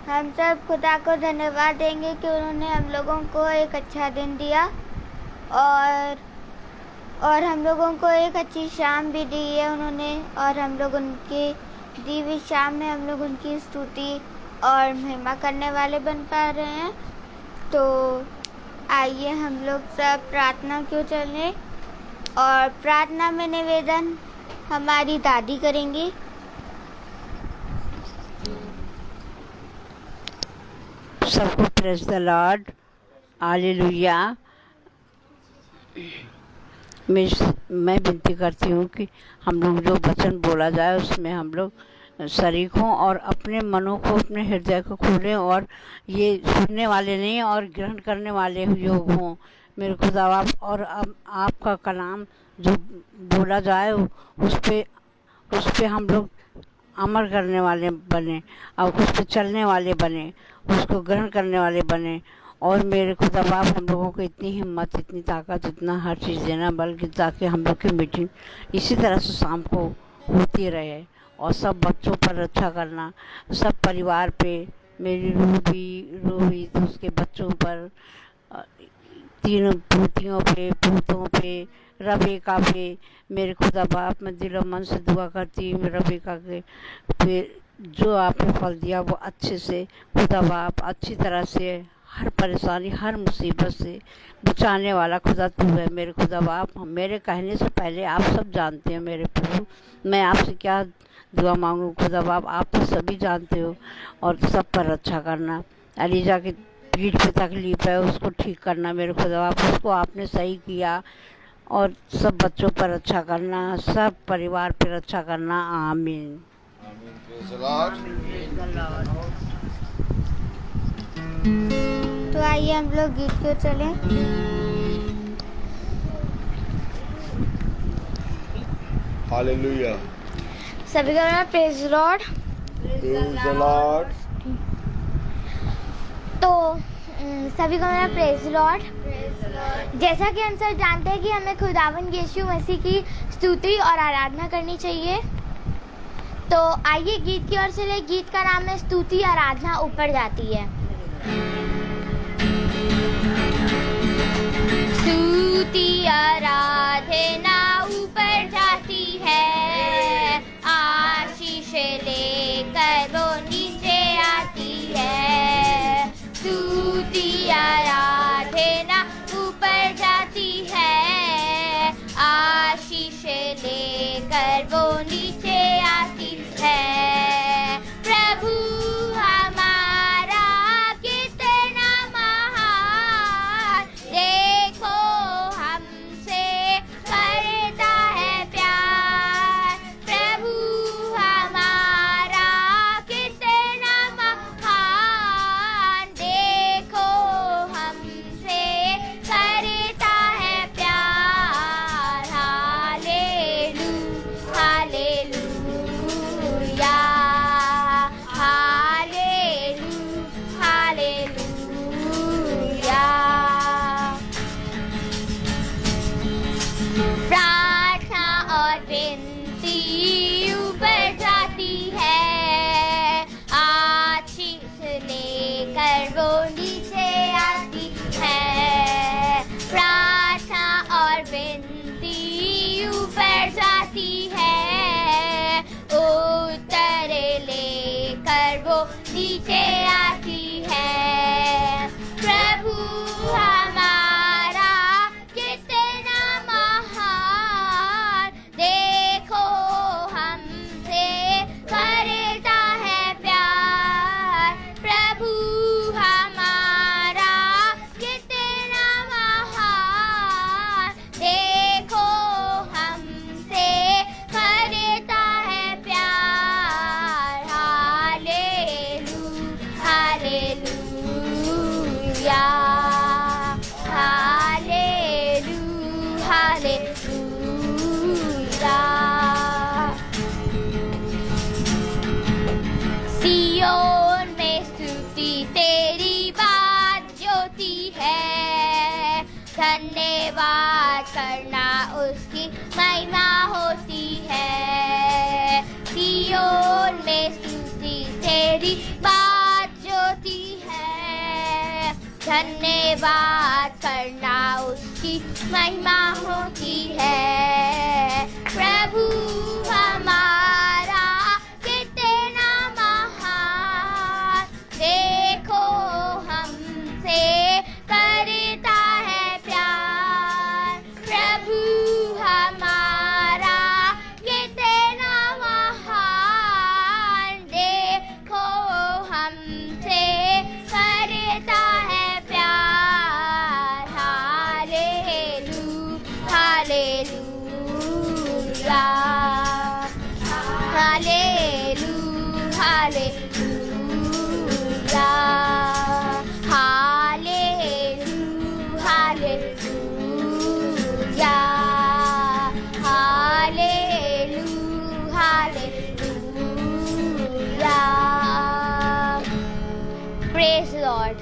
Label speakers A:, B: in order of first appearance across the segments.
A: हम सब खुदा को धन्यवाद देंगे कि उन्होंने हम लोगों को एक अच्छा दिन दिया और हम लोगों को एक अच्छी शाम भी दी है उन्होंने, और हम लोग उनकी दी हुई शाम में हम लोग उनकी स्तुति और महिमा करने वाले बन पा रहे हैं। तो आइए हम लोग सब प्रार्थना क्यों चलें, और प्रार्थना में निवेदन हमारी दादी करेंगी।
B: सबको प्रेज द लॉर्ड, हालेलुया। मैं विनती करती हूँ कि हम लोग जो वचन बोला जाए उसमें हम लोग शरीक हों और अपने मनों को, अपने हृदय को खोलें और ये सुनने वाले नहीं और ग्रहण करने वाले योग हों मेरे खुदा। और अब आपका कलाम जो बोला जाए उस पे हम लोग अमल करने वाले बने और उस पर चलने वाले बने, उसको ग्रहण करने वाले बने। और मेरे खुदा बाप हम लोगों को इतनी हिम्मत, इतनी ताकत, इतना हर चीज़ देना, बल्कि ताकि हम लोग की मीटिंग इसी तरह से शाम को होती रहे और सब बच्चों पर रक्षा करना, सब परिवार पे, मेरी रोहित उसके बच्चों पर, तीनों पोतियों पोतों पे, रबेका पे, मेरे खुदा बाप मैं दिलो मन से दुआ करती हूँ रबेका के पे जो आपने फल दिया वो अच्छे से खुदा बाप अच्छी तरह से हर परेशानी, हर मुसीबत से बचाने वाला खुदा तू है मेरे खुदा बाप। मेरे कहने से पहले आप सब जानते हो मेरे प्रभु, मैं आपसे क्या दुआ मांगूँ खुदा बाप, आप तो सभी जानते हो। और सब पर रक्षा करना, अलीजा की पीठ पे तकलीफ है उसको ठीक करना मेरे खुदा बाप, उसको आपने सही किया। और सब बच्चों पर रक्षा करना, सब परिवार पर रक्षा करना। आमीन।
A: तो आइए हम लोग गीत क्यों चलें।
C: हालेलुया।
A: सभी का प्रेज लॉर्ड। तो सभी को मेरा प्रेज लॉर्ड। जैसा कि हम सब जानते हैं कि हमें खुदावंद यीशु मसीह की स्तुति और आराधना करनी चाहिए, तो आइए गीत की ओर चले। गीत का नाम है स्तुति आराधना ऊपर जाती है। स्तुति आराधना ऊपर जाती है, आशीष लेकर वो नीचे आती है। स्तुति आराधना ऊपर जाती है, आशीष लेकर वो नीचे आती है। प्रभु हमारा कितना महान, देखो हमसे करता है प्यार। प्रभु हमारा कितना महान, देखो हमसे करता है प्यार। Hallelujah, hallelujah, hallelujah, hallelujah. प्रार्थना और विनती ऊपर जाती है, आशीष लेकर वो नीचे आती है। प्रार्थना और विनती ऊपर जाती है, उत्तर लेकर वो नीचे आती है। प्रभु हमारा कितना महान, देखो हमसे करता है प्यार। प्रभु हमारा कितना महान, देखो हमसे करता है प्यार। Hallelujah, hallelujah, hallelujah, hallelujah. सियोन में स्तुति तेरी बात ज्योति है, धन्यवाद करना उसकी महिमा होती है। सियोन में स्तुति तेरी बात जो धन्यवाद करना उसकी महिमा होती है। प्रभु हमारा कितना महान, देखो हमसे करता है प्यार। प्रभु हमारा कितना महान, देखो हमसे करता है प्यार। Hallelujah, hallelujah, hallelujah, hallelujah, hallelujah, hallelujah, hallelujah. Praise the Lord.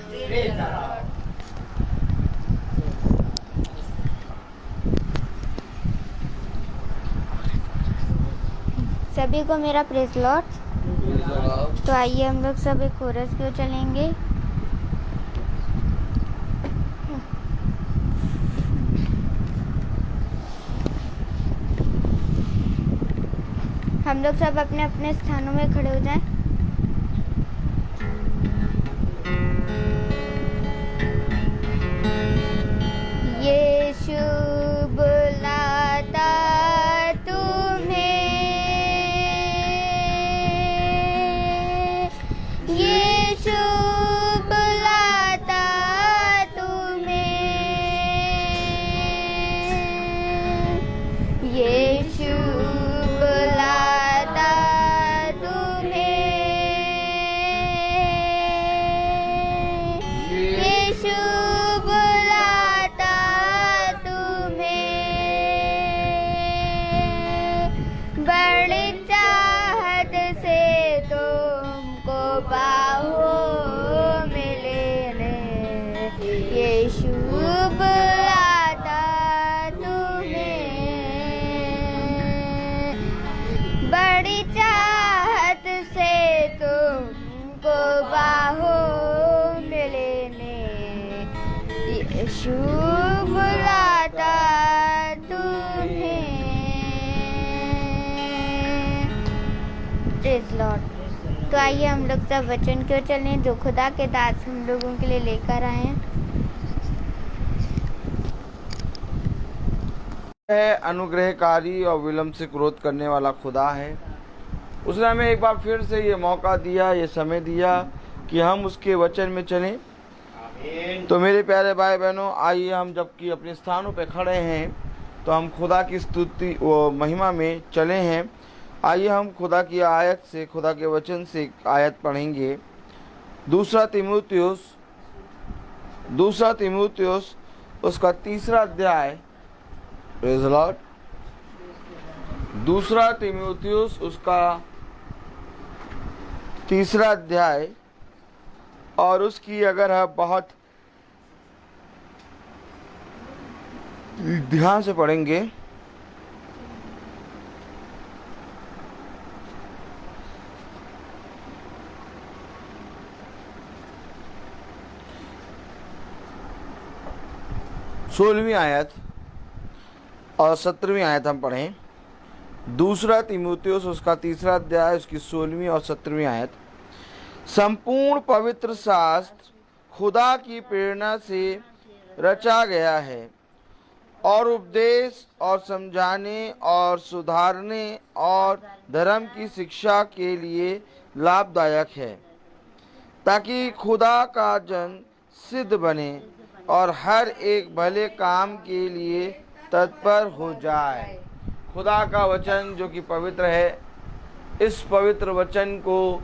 A: सभी को मेरा प्रेज लॉर्ड। तो आइए हम लोग सब एक कोरस की ओर चलेंगे। हम लोग सब अपने अपने स्थानों में खड़े हो जाएं। यीशु बुलाता तुम्हें, यीशु बुलाता तुम्हें, यीशु बुलाता तुम्हें, यीशु बुलाता तुम्हें। बड़ी चाहत से तुमको बाहों में लेने, यीशु बुलाता तुम्हें। बड़ी चाहत से तुमको बाहों में लेने, यीशु बुलाता तुम्हें। Praise Lord. तो आइए हम लोग सब वचन की ओर चलें जो खुदा के दास हम लोगों के लिए लेकर आए हैं।
D: है अनुग्रहकारी और विलंब से क्रोध करने वाला खुदा है। उसने हमें एक बार फिर से ये मौका दिया, ये समय दिया कि हम उसके वचन में चलें। तो मेरे प्यारे भाई बहनों, आइए हम जबकि अपने स्थानों पे खड़े हैं तो हम खुदा की स्तुति व महिमा में चले हैं। आइए हम खुदा की आयत से, खुदा के वचन से एक आयत पढ़ेंगे। दूसरा तीमुथियुस उसका 3रा अध्याय। Praise the Lord. दूसरा तीमुथियुस उसका 3रा अध्याय और उसकी अगर हम बहुत ध्यान से पढ़ेंगे सोलहवीं आयत और 17वीं आयत हम पढ़ें। दूसरा तीमुथियुस उसका 3रा अध्याय, उसकी 16वीं और 17वीं आयत। संपूर्ण पवित्र शास्त्र खुदा की प्रेरणा से रचा गया है और उपदेश और समझाने और सुधारने और धर्म की शिक्षा के लिए लाभदायक है, ताकि खुदा का जन सिद्ध बने और हर एक भले काम के लिए तत्पर हो जाए। खुदा का वचन जो कि पवित्र है, इस पवित्र वचन को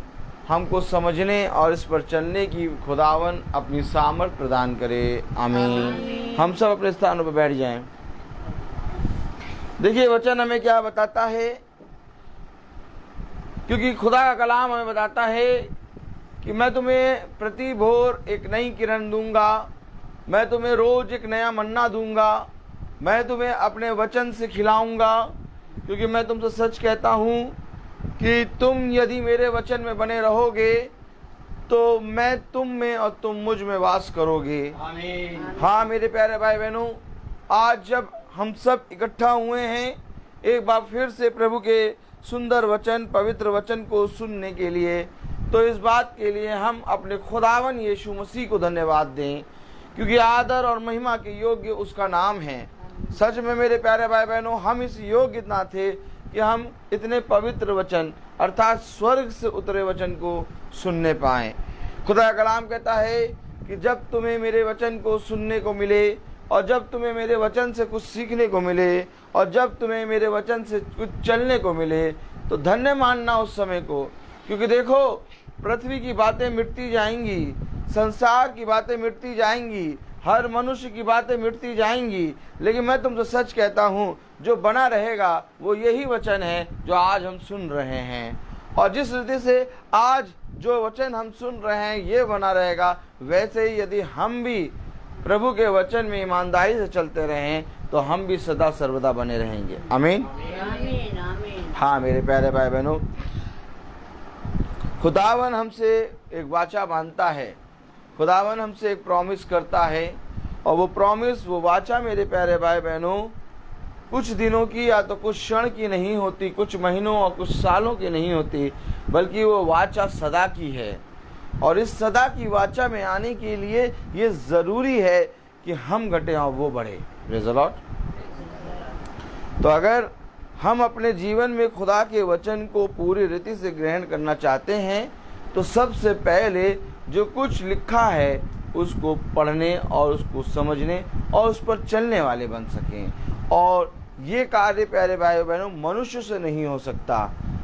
D: हमको समझने और इस पर चलने की खुदावन अपनी सामर्थ प्रदान करे। आमीन। हम सब अपने स्थानों पर बैठ जाएं। देखिए वचन हमें क्या बताता है, क्योंकि खुदा का कलाम हमें बताता है कि मैं तुम्हें प्रति भोर एक नई किरण दूंगा, मैं तुम्हें रोज एक नया मन्ना दूंगा, मैं तुम्हें अपने वचन से खिलाऊंगा। क्योंकि मैं तुमसे सच कहता हूँ कि तुम यदि मेरे वचन में बने रहोगे तो मैं तुम में और तुम मुझ में वास करोगे। हाँ मेरे प्यारे भाई बहनों, आज जब हम सब इकट्ठा हुए हैं एक बार फिर से प्रभु के सुंदर वचन, पवित्र वचन को सुनने के लिए, तो इस बात के लिए हम अपने खुदावन यीशु मसीह को धन्यवाद दें, क्योंकि आदर और महिमा के योग्य उसका नाम है। सच में मेरे प्यारे भाई बहनों, हम इस योग्य ना थे कि हम इतने पवित्र वचन अर्थात स्वर्ग से उतरे वचन को सुनने पाएं। खुदा का कलाम कहता है कि जब तुम्हें मेरे वचन को सुनने को मिले और जब तुम्हें मेरे वचन से कुछ सीखने को मिले और जब तुम्हें मेरे वचन से कुछ चलने को मिले, तो धन्य मानना उस समय को। क्योंकि देखो, पृथ्वी की बातें मिटती जाएंगी, संसार की बातें मिटती जाएंगी, हर मनुष्य की बातें मिटती जाएंगी, लेकिन मैं तुमसे सच कहता हूँ, जो बना रहेगा वो यही वचन है जो आज हम सुन रहे हैं। और जिस रीति से आज जो वचन हम सुन रहे हैं ये बना रहेगा, वैसे ही यदि हम भी प्रभु के वचन में ईमानदारी से चलते रहें तो हम भी सदा सर्वदा बने रहेंगे। आमीन,
B: आमीन, आमीन।
D: हाँ मेरे प्यारे भाई बहनों, खुदावन हमसे एक वाचा बांधता है, खुदावन हमसे एक प्रॉमिस करता है, और वो प्रॉमिस, वो वाचा मेरे प्यारे भाई बहनों कुछ दिनों की या तो कुछ क्षण की नहीं होती, कुछ महीनों और कुछ सालों की नहीं होती, बल्कि वो वाचा सदा की है। और इस सदा की वाचा में आने के लिए ये ज़रूरी है कि हम घटे और वो बढ़े। Praise the Lord. तो अगर हम अपने जीवन में खुदा के वचन को पूरी रीति से ग्रहण करना चाहते हैं, तो सबसे पहले जो कुछ लिखा है उसको पढ़ने और उसको समझने और उस पर चलने वाले बन सकें। और ये कार्य प्यारे भाई बहनों मनुष्य से नहीं हो सकता,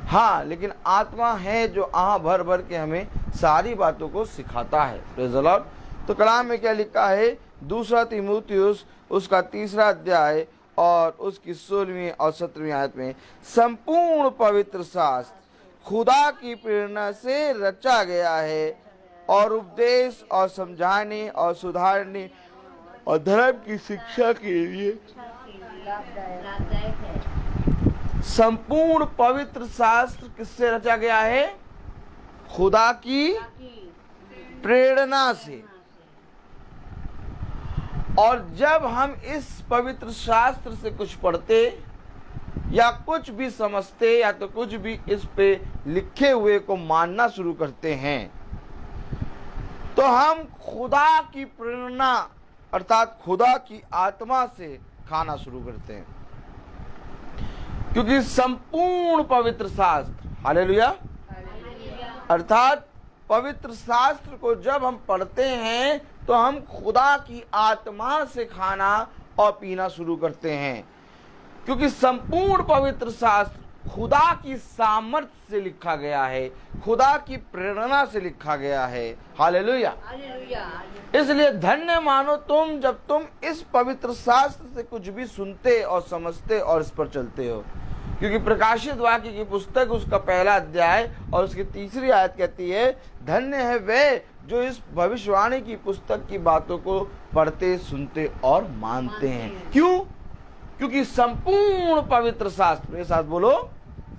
D: हाँ, लेकिन आत्मा है जो आह भर भर के हमें सारी बातों को सिखाता है। Praise the Lord. तो कलाम में क्या लिखा है? 2 तीमुथियुस उसका 3 अध्याय और उसकी 16वीं और 17वीं आयत में, संपूर्ण पवित्र शास्त्र खुदा की प्रेरणा से रचा गया है और उपदेश और समझाने और सुधारने और धर्म की शिक्षा के लिए संपूर्ण पवित्र शास्त्र किससे रचा गया है? खुदा की प्रेरणा से। और जब हम इस पवित्र शास्त्र से कुछ पढ़ते या कुछ भी समझते या तो कुछ भी इस पे लिखे हुए को मानना शुरू करते हैं, तो हम खुदा की प्रेरणा अर्थात खुदा की आत्मा से खाना शुरू करते हैं। क्योंकि संपूर्ण पवित्र शास्त्र, हालेलुया, अर्थात पवित्र शास्त्र को जब हम पढ़ते हैं तो हम खुदा की आत्मा से खाना और पीना शुरू करते हैं। क्योंकि संपूर्ण पवित्र शास्त्र खुदा की सामर्थ्य से लिखा गया है, खुदा की प्रेरणा से लिखा गया है। हालेलुया। इसलिए धन्य मानो तुम जब तुम इस पवित्र शास्त्र से कुछ भी सुनते और समझते और इस पर चलते हो। क्योंकि प्रकाशित वाक्य की पुस्तक उसका 1 अध्याय और उसकी 3 आयत कहती है, धन्य है वे जो इस भविष्यवाणी की पुस्तक की बातों को पढ़ते, सुनते और मानते हैं। क्यों? क्योंकि संपूर्ण पवित्र शास्त्र, मेरे साथ बोलो,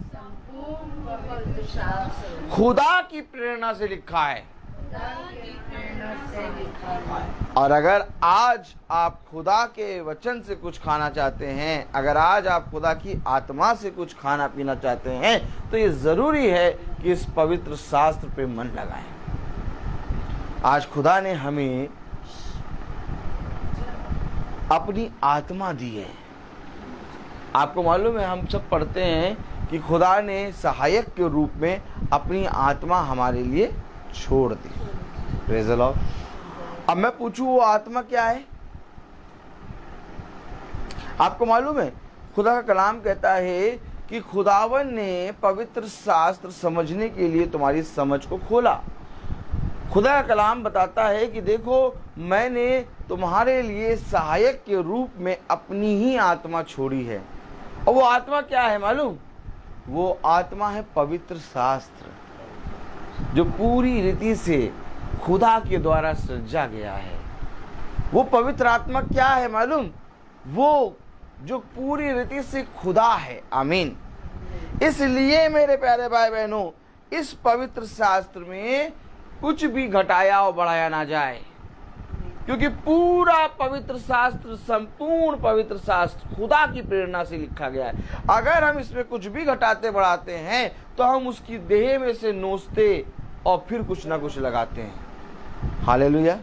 D: संपूर्ण पवित्र शास्त्र खुदा की प्रेरणा से लिखा है। और अगर आज आप खुदा के वचन से कुछ खाना चाहते हैं, अगर आज आप खुदा की आत्मा से कुछ खाना पीना चाहते हैं, तो ये जरूरी है कि इस पवित्र शास्त्र पे मन लगाएं। आज खुदा ने हमें अपनी आत्मा दी है। आपको मालूम है, हम सब पढ़ते हैं कि खुदा ने सहायक के रूप में अपनी आत्मा हमारे लिए छोड़ दी। Praise the Lord. अब मैं पूछूं वो आत्मा क्या है? आपको मालूम है, खुदा का कलाम कहता है कि खुदावन ने पवित्र शास्त्र समझने के लिए तुम्हारी समझ को खोला। खुदा का कलाम बताता है कि देखो, मैंने तुम्हारे लिए सहायक के रूप में अपनी ही आत्मा छोड़ी है। और वो आत्मा क्या है मालूम? वो आत्मा है पवित्र शास्त्र, जो पूरी रीति से खुदा के द्वारा सृजा गया है। वो पवित्र आत्मा क्या है मालूम? वो जो पूरी रीति से खुदा है। आमीन। इसलिए मेरे प्यारे भाई बहनों, इस पवित्र शास्त्र में कुछ भी घटाया और बढ़ाया ना जाए, क्योंकि पूरा पवित्र शास्त्र, संपूर्ण पवित्र शास्त्र खुदा की प्रेरणा से लिखा गया है। अगर हम इसमें कुछ भी घटाते बढ़ाते हैं तो हम उसकी देह में से नोचते और फिर कुछ ना कुछ लगाते हैं। हालेलुया।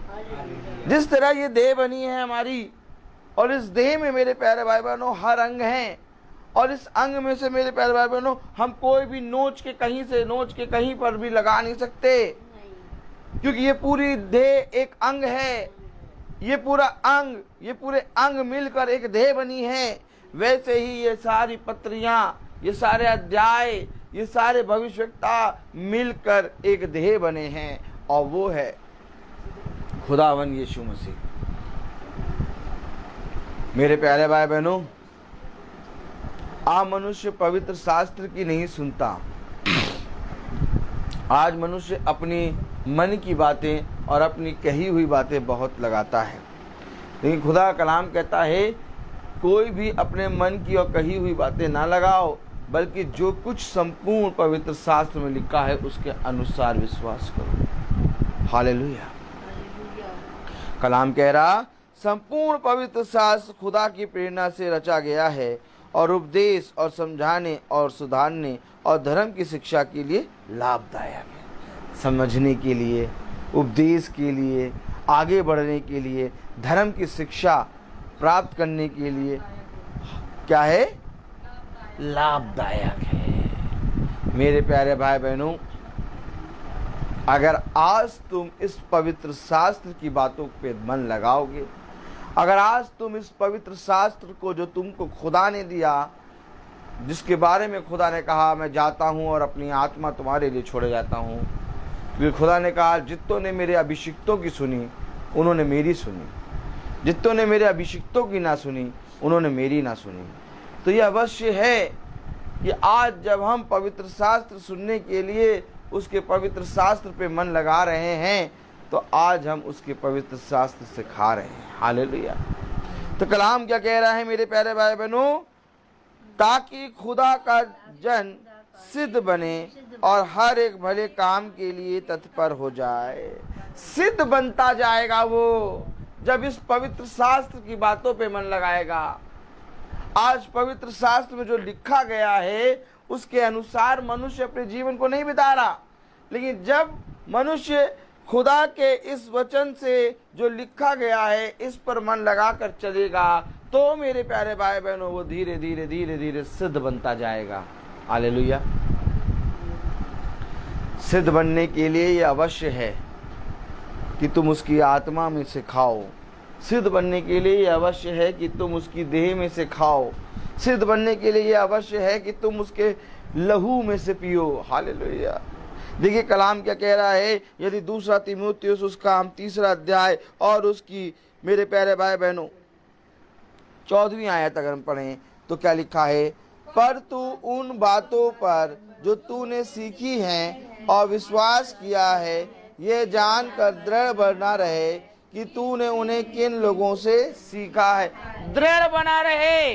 D: जिस तरह ये देह बनी है हमारी, और इस देह में मेरे प्यारे भाई बहनों हर अंग हैं, और इस अंग में से मेरे प्यारे भाई बहनों हम कोई भी नोच के कहीं से नोच के कहीं पर भी लगा नहीं सकते, क्योंकि ये पूरी देह एक अंग है। ये पूरा अंग, ये पूरे अंग मिलकर एक देह बनी है। वैसे ही ये सारी पत्रियां, ये सारे अध्याय, ये सारे भविष्यवक्ता मिलकर एक देह बने हैं, और वो है खुदावन यीशु मसीह। मेरे प्यारे भाई बहनों, आज मनुष्य पवित्र शास्त्र की नहीं सुनता। आज मनुष्य अपनी मन की बातें और अपनी कही हुई बातें बहुत लगाता है, लेकिन खुदा का कलाम कहता है कोई भी अपने मन की और कही हुई बातें ना लगाओ, बल्कि जो कुछ संपूर्ण पवित्र शास्त्र में लिखा है उसके अनुसार विश्वास करो। हालेलुया। कलाम कह रहा संपूर्ण पवित्र शास्त्र खुदा की प्रेरणा से रचा गया है और उपदेश और समझाने और सुधारने और धर्म की शिक्षा के लिए लाभदायक है। समझने के लिए, उपदेश के लिए, आगे बढ़ने के लिए, धर्म की शिक्षा प्राप्त करने के लिए क्या है? लाभदायक है। मेरे प्यारे भाई बहनों, अगर आज तुम इस पवित्र शास्त्र की बातों पे मन लगाओगे, अगर आज तुम इस पवित्र शास्त्र को जो तुमको खुदा ने दिया, जिसके बारे में खुदा ने कहा मैं जाता हूँ और अपनी आत्मा तुम्हारे लिए छोड़े जाता हूँ, क्योंकि खुदा ने कहा जितनों ने मेरे अभिषिक्तों की सुनी उन्होंने मेरी सुनी, जितनों ने मेरे अभिषिक्तों की ना सुनी उन्होंने मेरी ना सुनी। तो यह अवश्य है कि आज जब हम पवित्र शास्त्र सुनने के लिए उसके पवित्र शास्त्र पे मन लगा रहे हैं, तो आज हम उसके पवित्र शास्त्र से खा रहे हैं। हालेलुया। तो कलाम क्या कह रहा है मेरे प्यारे भाई बहनों? ताकि खुदा का जन सिद्ध बने और हर एक भले काम के लिए तत्पर हो जाए। सिद्ध बनता जाएगा वो जब इस पवित्र शास्त्र की बातों पे मन लगाएगा। आज पवित्र शास्त्र में जो लिखा गया है उसके अनुसार मनुष्य अपने जीवन को नहीं बिता रहा, लेकिन जब मनुष्य खुदा के इस वचन से जो लिखा गया है इस पर मन लगाकर चलेगा, तो मेरे प्यारे भाई बहनों वो धीरे धीरे धीरे धीरे सिद्ध बनता जाएगा। हालेलुया। सिद्ध बनने के लिए ये अवश्य है कि तुम उसकी आत्मा में से खाओ। सिद्ध बनने के लिए ये अवश्य है कि तुम उसकी देह में से खाओ। सिद्ध बनने के लिए ये अवश्य है कि तुम उसके लहू में से पियो। हालेलुया। देखिए कलाम क्या कह रहा है, यदि दूसरा तीमुथियुस उसका हम 3 अध्याय और उसकी मेरे प्यारे भाई बहनों 14वीं आयत अगर हम पढ़ें तो क्या लिखा है? पर तू उन बातों पर जो तूने सीखी हैं और विश्वास किया है ये जानकर दृढ़ बना रहे कि तूने उन्हें किन लोगों से सीखा है। दृढ़ बना रहे,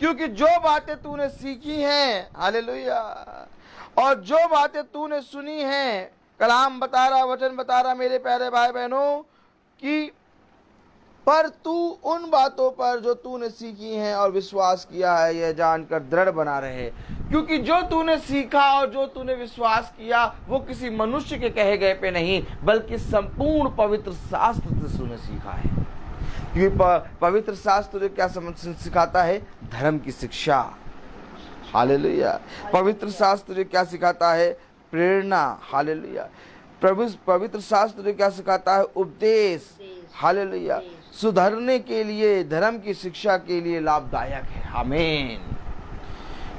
D: क्योंकि जो बातें तूने सीखी हैं, हालेलुया, और जो बातें तूने सुनी हैं, कलाम बता रहा, वचन बता रहा मेरे प्यारे भाई बहनों कि पर तू उन बातों पर जो तूने सीखी हैं और विश्वास किया है यह जानकर दृढ़ बना रहे। क्योंकि जो तूने सीखा और जो तूने विश्वास किया वो किसी मनुष्य के कहे गए पे नहीं, बल्कि संपूर्ण पवित्र शास्त्र से तूने सीखा है। क्योंकि पवित्र शास्त्र क्या सिखाता है? धर्म की शिक्षा। हालेलुया। पवित्र शास्त्र क्या सिखाता है? प्रेरणा। हालेलुया। पवित्र शास्त्र क्या सिखाता है? उपदेश। हालेलुया। सुधरने के लिए, धर्म की शिक्षा के लिए लाभदायक है। आमीन।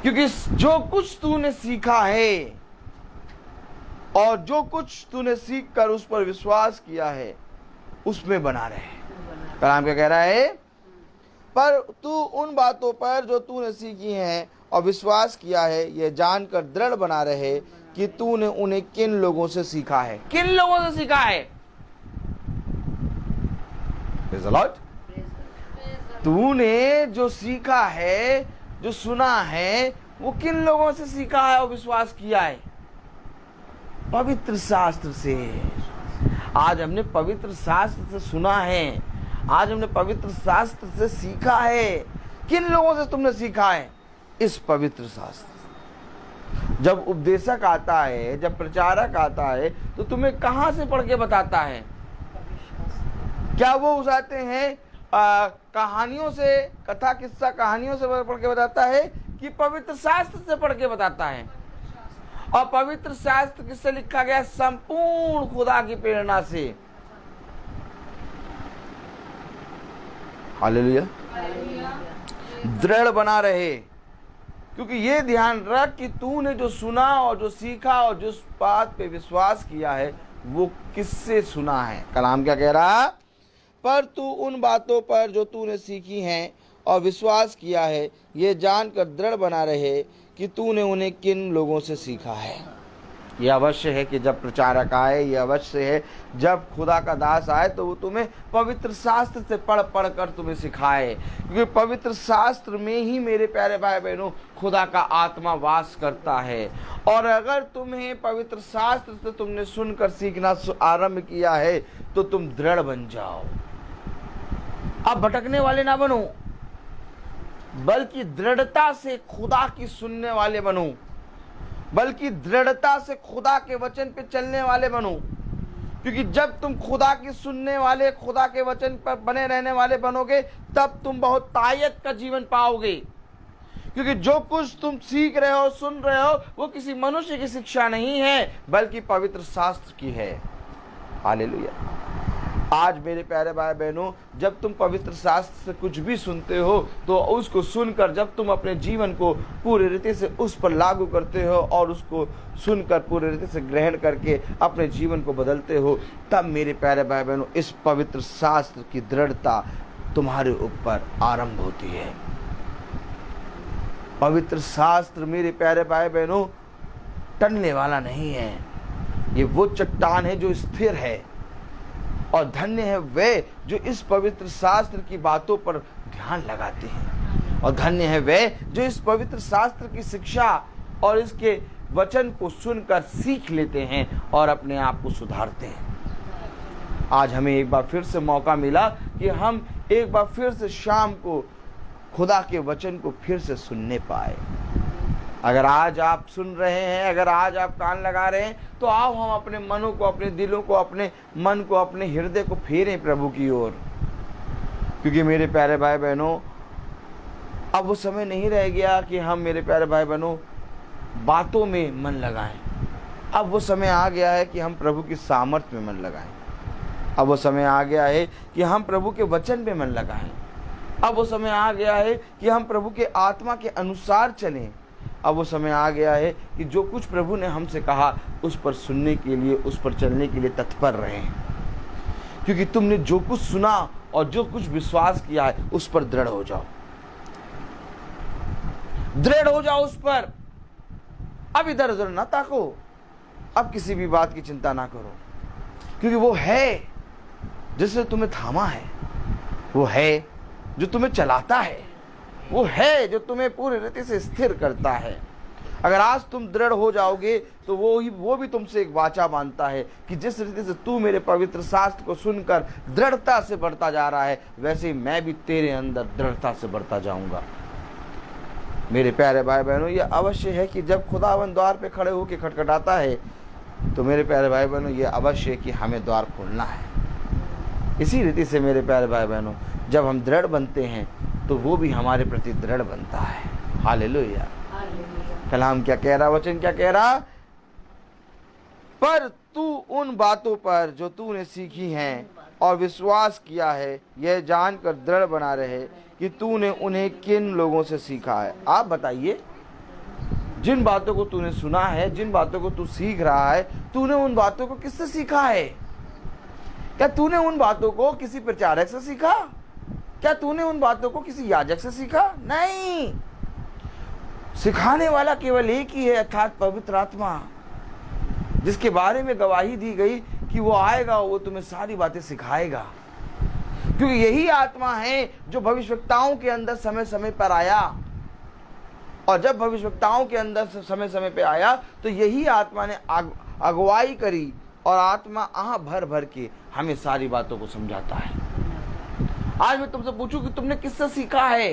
D: क्योंकि जो कुछ तूने सीखा है और जो कुछ तूने सीख कर उस पर विश्वास किया है उसमें बना रहे। कलाम क्या कह रहा है? पर तू उन बातों पर जो तूने सीखी हैं और विश्वास किया है यह जानकर दृढ़ बना रहे कि तूने उन्हें किन लोगों से सीखा है। किन लोगों से सीखा है? तूने जो सीखा है, जो सुना है, वो किन लोगों से सीखा है और विश्वास किया है? पवित्र शास्त्र से। आज हमने पवित्र शास्त्र से सुना है, आज हमने पवित्र शास्त्र से सीखा है। किन लोगों से तुमने सीखा है? इस पवित्र शास्त्र। जब उपदेशक आता है, जब प्रचारक आता है, तो तुम्हें कहां से पढ़ के बताता है? क्या वो उठाते हैं कहानियों से, कथा किस्सा कहानियों से पढ़ के बताता है, कि पवित्र शास्त्र से पढ़ के बताता है? और पवित्र शास्त्र किससे लिखा गया? संपूर्ण खुदा की प्रेरणा से। हालेलुया। दृढ़ बना रहे, क्योंकि ये ध्यान रख कि तूने जो सुना और जो सीखा और जिस बात पे विश्वास किया है वो किससे सुना है। कलाम क्या कह रहा? पर तू उन बातों पर जो तूने सीखी हैं और विश्वास किया है, ये जानकर दृढ़ बना रहे कि तूने उन्हें किन लोगों से सीखा है। यह अवश्य है कि जब प्रचारक आए, यह अवश्य है जब खुदा का दास आए, तो वो तुम्हें पवित्र शास्त्र से पढ़ पढ़ कर तुम्हें सिखाए, क्योंकि पवित्र शास्त्र में ही मेरे प्यारे भाई बहनों खुदा का आत्मा वास करता है। और अगर तुम्हें पवित्र शास्त्र से तुमने सुनकर सीखना आरंभ किया है, तो तुम दृढ़ बन जाओ। अब भटकने वाले ना बनो, बल्कि दृढ़ता से खुदा की सुनने वाले बनो, बल्कि दृढ़ता से खुदा के वचन पे चलने वाले बनो। क्योंकि जब तुम खुदा की सुनने वाले, खुदा के वचन पर बने रहने वाले बनोगे, तब तुम बहुत तायत का जीवन पाओगे। क्योंकि जो कुछ तुम सीख रहे हो, सुन रहे हो, वो किसी मनुष्य की शिक्षा नहीं है, बल्कि पवित्र शास्त्र की है। हालेलुया। आज मेरे प्यारे भाई बहनों, जब तुम पवित्र शास्त्र से कुछ भी सुनते हो, तो उसको सुनकर जब तुम अपने जीवन को पूरी रीति से उस पर लागू करते हो और उसको सुनकर पूरी रीति से ग्रहण करके अपने जीवन को बदलते हो, तब मेरे प्यारे भाई बहनों इस पवित्र शास्त्र की दृढ़ता तुम्हारे ऊपर आरंभ होती है। पवित्र शास्त्र मेरे प्यारे भाई बहनों टलने वाला नहीं है। ये वो चट्टान है जो स्थिर है, और धन्य है वे जो इस पवित्र शास्त्र की बातों पर ध्यान लगाते हैं, और धन्य है वे जो इस पवित्र शास्त्र की शिक्षा और इसके वचन को सुनकर सीख लेते हैं और अपने आप को सुधारते हैं। आज हमें एक बार फिर से मौका मिला कि हम एक बार फिर से शाम को खुदा के वचन को फिर से सुनने पाए। अगर आज आप सुन रहे हैं, अगर आज आप कान लगा रहे हैं, तो आओ हम अपने मनों को, अपने दिलों को, अपने मन को, अपने हृदय को फेरें प्रभु की ओर। क्योंकि मेरे प्यारे भाई बहनों, अब वो समय नहीं रह गया कि हम मेरे प्यारे भाई बहनों बातों में मन लगाएं। अब वो समय आ गया है कि हम प्रभु की सामर्थ्य में मन लगाएं। अब वो समय आ गया है कि हम प्रभु के वचन पे मन लगाएं। अब वो समय आ गया है कि हम प्रभु के आत्मा के अनुसार चलें। अब वो समय आ गया है कि जो कुछ प्रभु ने हमसे कहा उस पर सुनने के लिए, उस पर चलने के लिए तत्पर रहें। क्योंकि तुमने जो कुछ सुना और जो कुछ विश्वास किया है उस पर दृढ़ हो जाओ, दृढ़ हो जाओ उस पर। अब इधर उधर ना ताको, अब किसी भी बात की चिंता ना करो, क्योंकि वो है जिसने तुम्हें थामा है, वो है जो तुम्हें चलाता है, वो है जो तुम्हें पूरी रीति से स्थिर करता है। अगर आज तुम दृढ़ हो जाओगे तो वो भी तुमसे एक वाचा बांधता है कि जिस रीति से तू मेरे पवित्र शास्त्र को सुनकर दृढ़ता से बढ़ता जा रहा है, वैसे ही मैं भी तेरे अंदर दृढ़ता से बढ़ता जाऊंगा। मेरे प्यारे भाई बहनों, ये अवश्य है कि जब खुदावन द्वार पे खड़े होकर खटखटाता है, तो मेरे प्यारे भाई बहनों ये अवश्य है कि हमें द्वार खोलना है। इसी रीति से मेरे प्यारे भाई बहनों, जब हम दृढ़ बनते हैं तो वो भी हमारे प्रति दृढ़ बनता है। हालेलुया। कलाम क्या कह रहा, वचन क्या कह रहा? पर तू उन बातों पर जो तूने सीखी हैं और विश्वास किया है, यह जानकर दृढ़ बना रहे कि तूने उन्हें किन लोगों से सीखा है। आप बताइए, जिन बातों को तूने सुना है, जिन बातों को तू सीख रहा है, तूने उन बातों को किससे सीखा है? क्या तूने उन बातों को किसी प्रचारक से सीखा? क्या तूने उन बातों को किसी याजक से सीखा? नहीं, सिखाने वाला केवल एक ही है, अर्थात पवित्र आत्मा, जिसके बारे में गवाही दी गई कि वो आएगा, वो तुम्हें सारी बातें सिखाएगा। क्योंकि यही आत्मा है जो भविष्यवक्ताओं के अंदर समय समय पर आया, और जब भविष्यवक्ताओं के अंदर समय समय पे आया तो यही आत्मा ने अगुवाई करी और आत्मा आह भर भर के हमें सारी बातों को समझाता है। आज मैं तुमसे पूछूं कि तुमने किससे सीखा है?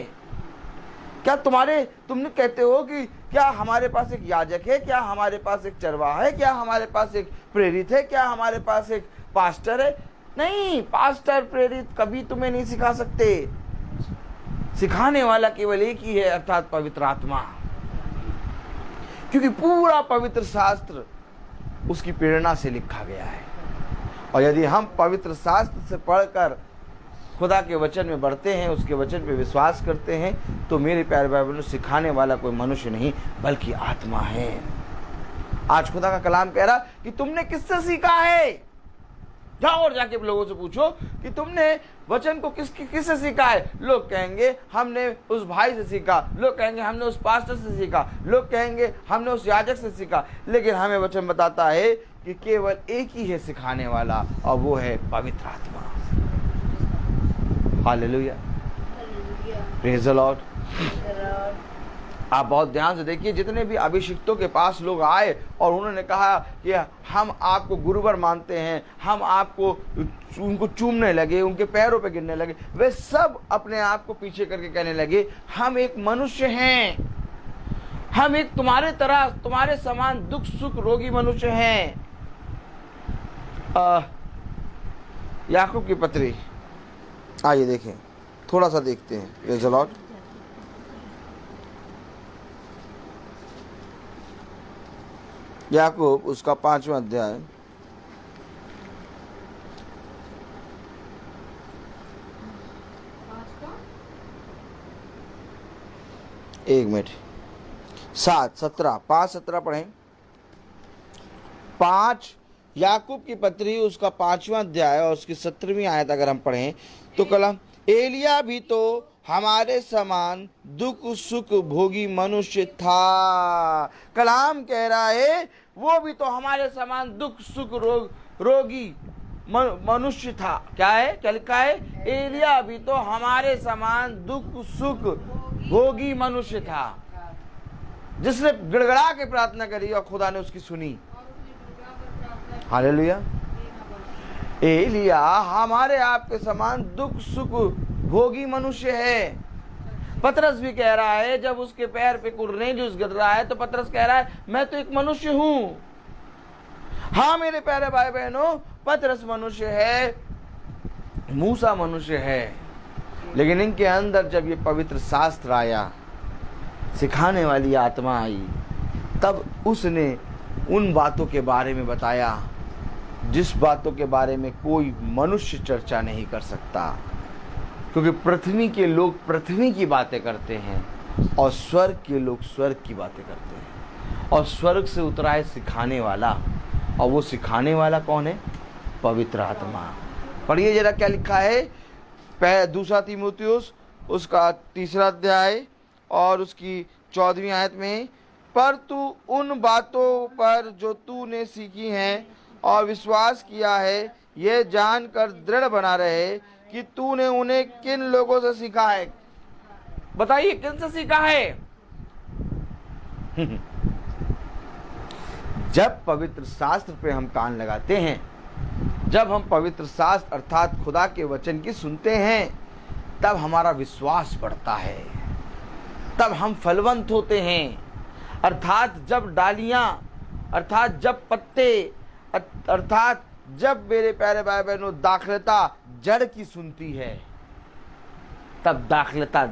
D: क्या तुमने कहते हो कि क्या हमारे पास एक याजक है, क्या हमारे पास एक चरवाहा है, क्या हमारे पास एक प्रेरित है, क्या हमारे पास एक पास्टर है? नहीं, पास्टर प्रेरित कभी तुम्हें नहीं सिखा सकते। सिखाने वाला केवल एक ही है, अर्थात पवित्र आत्मा। क्योंकि पूरा पवित्र शास्त्र उसकी प्रेरणा से लिखा गया है। और यदि हम पवित्र शास्त्र से पढ़कर खुदा के वचन में बढ़ते हैं, उसके वचन पे विश्वास करते हैं, तो मेरे प्यारे भाई बहनों, सिखाने वाला कोई मनुष्य नहीं बल्कि आत्मा है। आज खुदा का कलाम कह रहा कि तुमने किससे सीखा है? जाओ और जाके लोगों से पूछो कि तुमने वचन को किससे सीखा है। लोग कहेंगे हमने उस भाई से सीखा, लोग कहेंगे हमने उस पास्टर से सीखा, लोग कहेंगे हमने उस याजक से सीखा। लेकिन हमें वचन बताता है कि केवल एक ही है सिखाने वाला, और वो है पवित्र आत्मा। Hallelujah, praise the Lord. आप बहुत ध्यान से देखिए, जितने भी अभिषिक्तों के पास लोग आए और उन्होंने कहा कि हम आपको गुरुवर मानते हैं, हम आपको उनको चूमने लगे, उनके पैरों पे गिरने लगे, वे सब अपने आप को पीछे करके कहने लगे हम एक मनुष्य हैं, हम एक तुम्हारे तरह, तुम्हारे समान दुख सुख रोगी मनुष्य हैं। याकूब की पत्री, आइए देखें, थोड़ा सा देखते हैं। Praise the Lord. याकूब उसका 5वां अध्याय, एक मिनट, 7:17, 5:17 पढ़ें। 5 याकूब की पत्री उसका 5वां अध्याय और उसकी 17वीं आयत अगर हम पढ़ें तो कलम, एलिया भी तो हमारे समान दुख सुख भोगी मनुष्य था। कलाम कह रहा है वो भी तो हमारे समान दुख सुख रोगी मनुष्य था। क्या है, क्या लिखा है? एलिया भी तो हमारे समान दुख सुख भोगी मनुष्य था, जिसने गिड़गड़ा के प्रार्थना करी और खुदा ने उसकी सुनी। हालेलुया। एलिया हमारे आपके समान दुख सुख भोगी मनुष्य है। पतरस भी कह रहा है, जब उसके पैर पे कुरनेलियुस गिर रहा है तो पतरस कह रहा है मैं तो एक मनुष्य हूं। हाँ मेरे प्यारे भाई बहनों, पतरस मनुष्य है, मूसा मनुष्य है, लेकिन इनके अंदर जब ये पवित्र शास्त्र आया, सिखाने वाली आत्मा आई, तब उसने उन बातों के बारे में बताया जिस बातों के बारे में कोई मनुष्य चर्चा नहीं कर सकता। क्योंकि पृथ्वी के लोग पृथ्वी की बातें करते हैं और स्वर्ग के लोग स्वर्ग की बातें करते हैं। और स्वर्ग से उतरा है सिखाने वाला, और वो सिखाने वाला कौन है? पवित्र आत्मा। पढ़िए जरा क्या लिखा है, 2 तीमुथियुस उसका 3 अध्याय और उसकी 14वीं आयत में, पर तू उन बातों पर जो तूने सीखी हैं और विश्वास किया है, ये जानकर दृढ़ बना रहे कि तूने उन्हें किन लोगों से सीखा है। बताइए किन से सीखा है? जब पवित्र शास्त्र पे हम कान लगाते हैं, जब हम पवित्र शास्त्र अर्थात खुदा के वचन की सुनते हैं, तब हमारा विश्वास बढ़ता है, तब हम फलवंत होते हैं। अर्थात जब डालियां, अर्थात जब पत्ते, अर्थात जब मेरे प्यारे भाई बहनों दाखलता जड़ की सुनती है, तब दाखलता,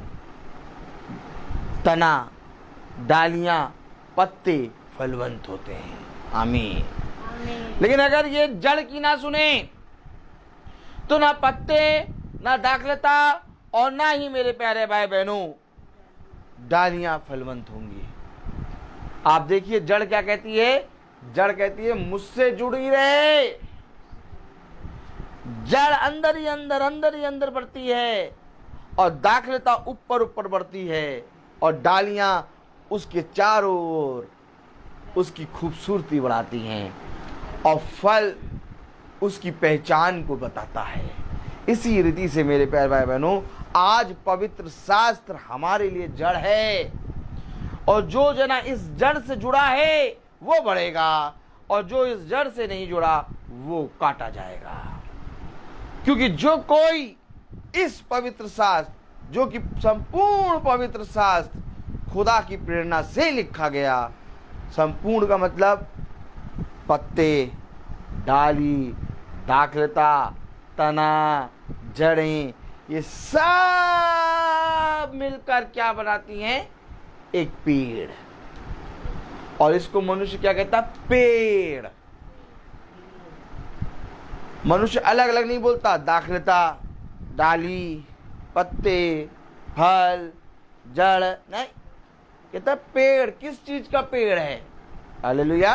D: तना, डालियां, पत्ते फलवंत होते हैं। आमीन। लेकिन अगर ये जड़ की ना सुने तो ना पत्ते, ना दाखलता और ना ही मेरे प्यारे भाई बहनों डालियां फलवंत होंगी। आप देखिए जड़ क्या कहती है? जड़ कहती है मुझसे जुड़ी रहे। जड़ अंदर ही अंदर बढ़ती है और दाखलता ऊपर ऊपर बढ़ती है, और डालियां उसके चारों ओर उसकी खूबसूरती बढ़ाती हैं, और फल उसकी पहचान को बताता है। इसी रीति से मेरे प्यारे भाई बहनों, आज पवित्र शास्त्र हमारे लिए जड़ है, और जो जना इस जड़ से जुड़ा है वो बढ़ेगा, और जो इस जड़ से नहीं जुड़ा वो काटा जाएगा। क्योंकि जो कोई इस पवित्र शास्त्र, जो कि संपूर्ण पवित्र शास्त्र खुदा की प्रेरणा से लिखा गया, संपूर्ण का मतलब पत्ते, डाली, दाखलता, तना, जड़ें, ये सब मिलकर क्या बनाती हैं? एक पेड़। और इसको मनुष्य क्या कहता? पेड़। मनुष्य अलग अलग नहीं बोलता, दाखलता, डाली, पत्ते, फल, जड़, नहीं, कहता पेड़। किस चीज का पेड़ है? Hallelujah,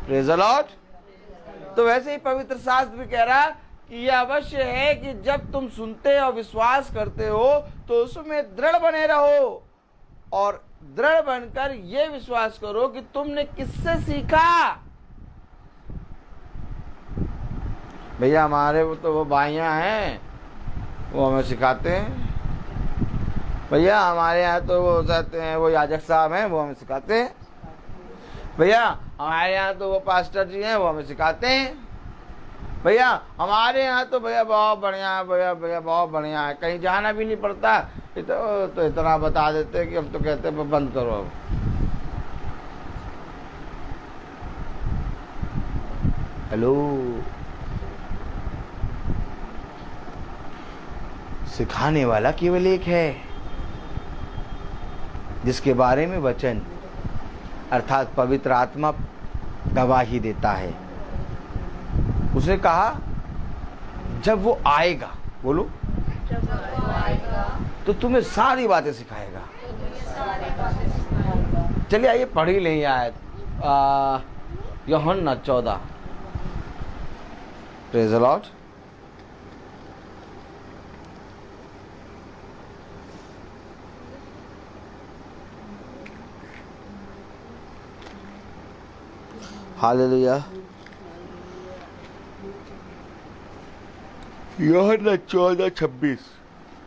D: praise the Lord. तो वैसे ही पवित्र शास्त्र भी कह रहा कि यह अवश्य है कि जब तुम सुनते और विश्वास करते हो तो उसमें दृढ़ बने रहो, और दृढ़ बनकर यह विश्वास करो कि तुमने किससे सीखा। भैया हमारे वो भाइयां हैं, वो हमें सिखाते हैं। भैया हमारे यहाँ तो वो कहते हैं, वो याजक साहब हैं, वो हमें सिखाते हैं। भैया हमारे यहाँ तो वो पास्टर जी हैं, वो हमें सिखाते हैं। भैया हमारे यहाँ तो भैया बहुत बढ़िया है, भैया बहुत बढ़िया है, कहीं जाना भी नहीं पड़ता, तो इतना बता देते कि हम तो कहते हैं बंद करो अब। हेलो, सिखाने वाला केवल एक है, जिसके बारे में वचन अर्थात पवित्र आत्मा गवाही देता है। उसने कहा जब वो आएगा, बोलो, जब वो आएगा तो तुम्हें सारी बातें सिखाएगा। चलिए आइए पढ़ ही लें आयत, यूहन्ना 14। Praise the Lord. हालेलुया। यूहन्ना 14:26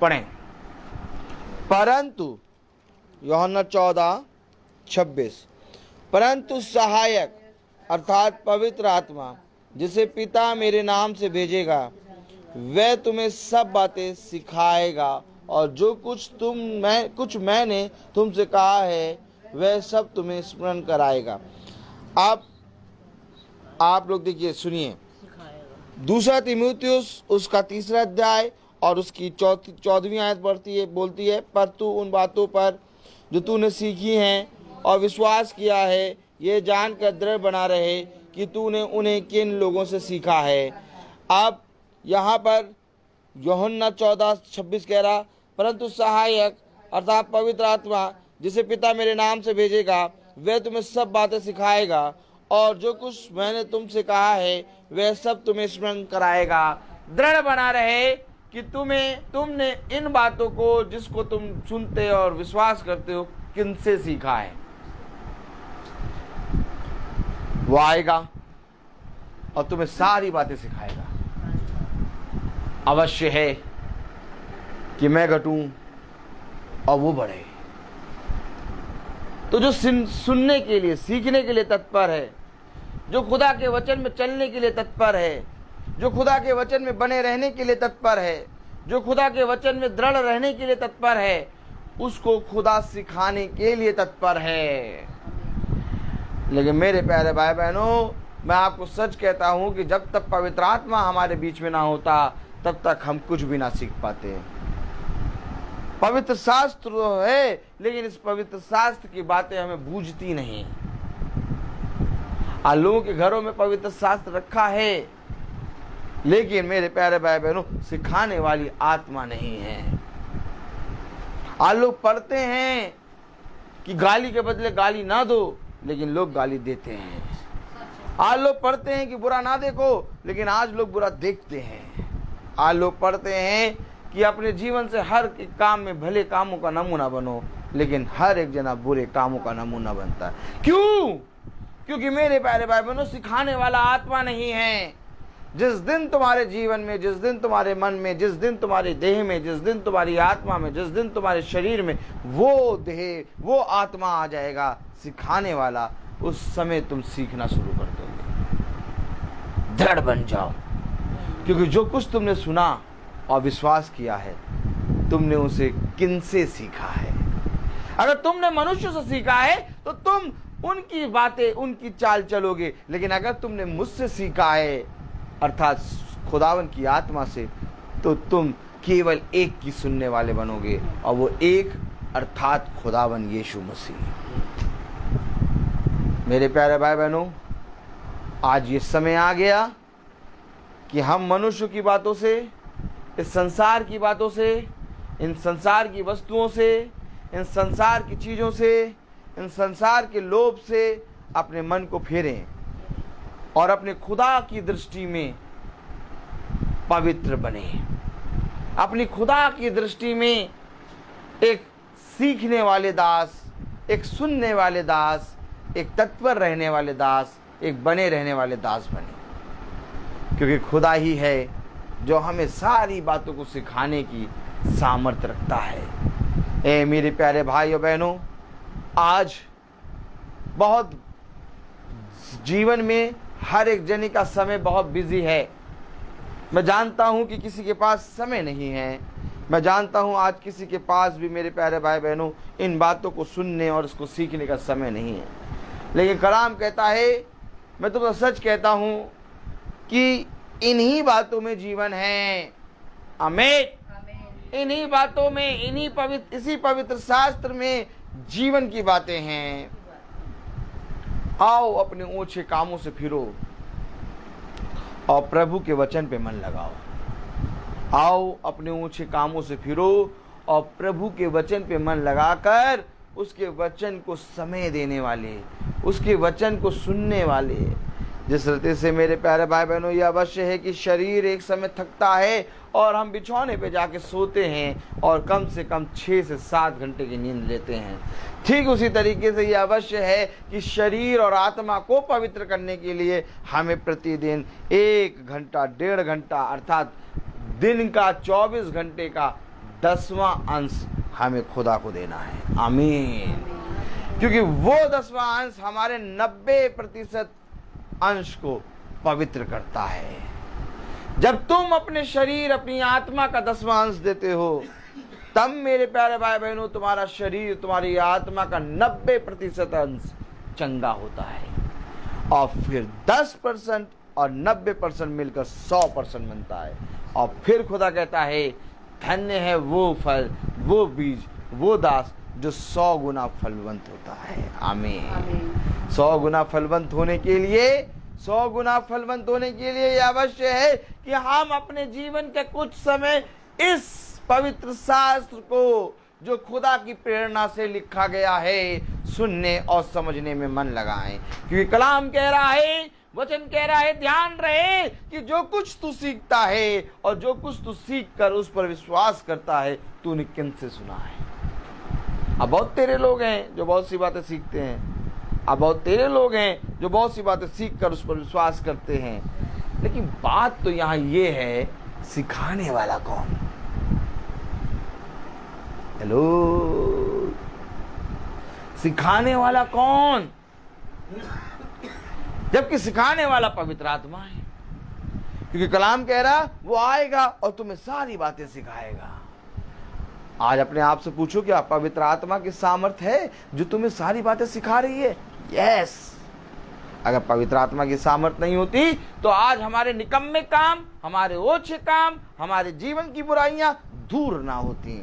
D: पढ़ें। परंतु यूहन्ना 14:26 परंतु सहायक अर्थात पवित्र आत्मा जिसे पिता मेरे नाम से भेजेगा, वह तुम्हें सब बातें सिखाएगा, और जो कुछ मैंने तुमसे कहा है वह सब तुम्हें स्मरण कराएगा। आप लोग देखिए, सुनिए, 2 तीमुथियुस उसका 3 अध्याय और उसकी 14वीं आयत बोलती है, पर तू उन बातों पर जो तूने सीखी हैं और विश्वास किया है, ये जानकर दृढ़ बना रहे कि तूने उन्हें किन लोगों से सीखा है। अब यहाँ पर यूहन्ना 14:26 कह रहा, परंतु सहायक अर्थात पवित्र आत्मा जिसे पिता मेरे नाम से भेजेगा, वह तुम्हें सब बातें सिखाएगा, और जो कुछ मैंने तुमसे कहा है वह सब तुम्हें स्मरण कराएगा। दृढ़ बना रहे कि तुमने इन बातों को जिसको तुम सुनते और विश्वास करते हो किनसे सीखा है। वो आएगा और तुम्हें सारी बातें सिखाएगा। अवश्य है कि मैं घटूं और वो बढ़े। तो जो सुनने के लिए, सीखने के लिए तत्पर है, जो खुदा के वचन में चलने के लिए तत्पर है, जो खुदा के वचन में बने रहने के लिए तत्पर है, जो खुदा के वचन में दृढ़ रहने के लिए तत्पर है, उसको खुदा सिखाने के लिए तत्पर है। लेकिन मेरे प्यारे भाई बहनों, मैं आपको सच कहता हूं कि जब तक पवित्र आत्मा हमारे बीच में ना होता तब तक हम कुछ भी ना सीख पाते। पवित्र शास्त्र तो है, लेकिन इस पवित्र शास्त्र की बातें हमें बूझती नहीं। आज लोगों के घरों में पवित्र शास्त्र रखा है, लेकिन मेरे प्यारे भाई बहनों, सिखाने वाली आत्मा नहीं है। आज लोग पढ़ते हैं कि गाली के बदले गाली ना दो, लेकिन लोग गाली देते हैं। आज लोग पढ़ते हैं कि बुरा ना देखो, लेकिन आज लोग बुरा देखते हैं। आज लोग पढ़ते हैं कि अपने जीवन से हर एक काम में भले कामों का नमूना बनो, लेकिन हर एक जना बुरे कामों का नमूना बनता है। क्यों? क्योंकि मेरे प्यारे भाई बहनों, सिखाने वाला आत्मा नहीं है। जिस दिन तुम्हारे जीवन में, जिस दिन तुम्हारे मन में, जिस दिन तुम्हारे देह में, जिस दिन तुम्हारी आत्मा में, जिस दिन तुम्हारे शरीर में वो देह, वो आत्मा आ जाएगा, सिखाने वाला उस समय तुम सीखना शुरू कर दोगे। दृढ़ बन जाओ, क्योंकि जो कुछ तुमने सुना और विश्वास किया है, तुमने उसे किनसे सीखा है? अगर तुमने मनुष्य से सीखा है तो तुम उनकी बातें, उनकी चाल चलोगे। लेकिन अगर तुमने मुझसे सीखा है, अर्थात खुदावन की आत्मा से, तो तुम केवल एक की सुनने वाले बनोगे, और वो एक अर्थात खुदावन यीशु मसीह। मेरे प्यारे भाई बहनों, आज ये समय आ गया कि हम मनुष्य की बातों से, इस संसार की बातों से, इन संसार की वस्तुओं से, इन संसार की चीज़ों से, इन संसार के लोभ से अपने मन को फेरें और अपने खुदा की दृष्टि में पवित्र बने। अपनी खुदा की दृष्टि में एक सीखने वाले दास, एक सुनने वाले दास, एक तत्पर रहने वाले दास, एक बने रहने वाले दास बने। क्योंकि खुदा ही है जो हमें सारी बातों को सिखाने की सामर्थ्य रखता है। ए मेरे प्यारे भाई और बहनों, आज बहुत जीवन में हर एक जने का समय बहुत बिजी है। मैं जानता हूं कि किसी के पास समय नहीं है। मैं जानता हूं आज किसी के पास भी, मेरे प्यारे भाई बहनों, इन बातों को सुनने और इसको सीखने का समय नहीं है। लेकिन कलाम कहता है, मैं तुमको सच कहता हूं कि इन्हीं बातों में जीवन है। आमीन। इन्हीं बातों में, इसी पवित्र शास्त्र में जीवन की बातें हैं। आओ अपने ऊंचे कामों से फिरो और प्रभु के वचन पे मन लगाओ। आओ अपने ऊंचे कामों से फिरो और प्रभु के वचन पे मन लगाकर उसके वचन को समय देने वाले, उसके वचन को सुनने वाले। जिस रीति से मेरे प्यारे भाई बहनों, यह अवश्य है कि शरीर एक समय थकता है और हम बिछौने पे जाके सोते हैं और कम से कम 6 से 7 घंटे की नींद लेते हैं। ठीक उसी तरीके से यह अवश्य है कि शरीर और आत्मा को पवित्र करने के लिए हमें प्रतिदिन 1 घंटा, 1.5 घंटा, अर्थात दिन का 24 घंटे का 10वां अंश हमें खुदा को देना है। आमीन। क्योंकि वो 10वां अंश हमारे 90% अंश को पवित्र करता है। जब तुम अपने शरीर, अपनी आत्मा का 10वां अंश देते हो, तब मेरे प्यारे भाई बहनों, तुम्हारा शरीर, तुम्हारी आत्मा का 90% अंश चंगा होता है। और फिर 10% और 90% मिलकर 100% बनता है। और फिर खुदा कहता है, धन्य है वो फल, वो बीज, वो दास जो 100 गुना फलवंत होता है। आमीन। 100 गुना फलवंत होने के लिए, 100 गुना फलवंत होने के लिए यह अवश्य है कि हम अपने जीवन के कुछ समय इस पवित्र शास्त्र को, जो खुदा की प्रेरणा से लिखा गया है, सुनने और समझने में मन लगाएं। क्योंकि कलाम कह रहा है, वचन कह रहा है, ध्यान रहे कि जो कुछ तू सीखता है और जो कुछ तू सीख कर उस पर विश्वास करता है, तूने किन से सुना है। अब बहुत तेरे लोग हैं जो बहुत सी बातें सीखते हैं। अब बहुत तेरे लोग हैं जो बहुत सी बातें सीख कर उस पर विश्वास करते हैं। लेकिन बात तो यहाँ ये है, सिखाने वाला कौन? हेलो, सिखाने वाला कौन? जबकि सिखाने वाला पवित्र आत्मा है। क्योंकि कलाम कह रहा, वो आएगा और तुम्हें सारी बातें सिखाएगा। आज अपने आप से पूछो, क्या पवित्र आत्मा की सामर्थ है जो तुम्हें सारी बातें सिखा रही है? यस। अगर पवित्र आत्मा की सामर्थ नहीं होती तो आज हमारे निकम्मे काम, हमारे ओछे काम, हमारे जीवन की बुराइयां दूर ना होती।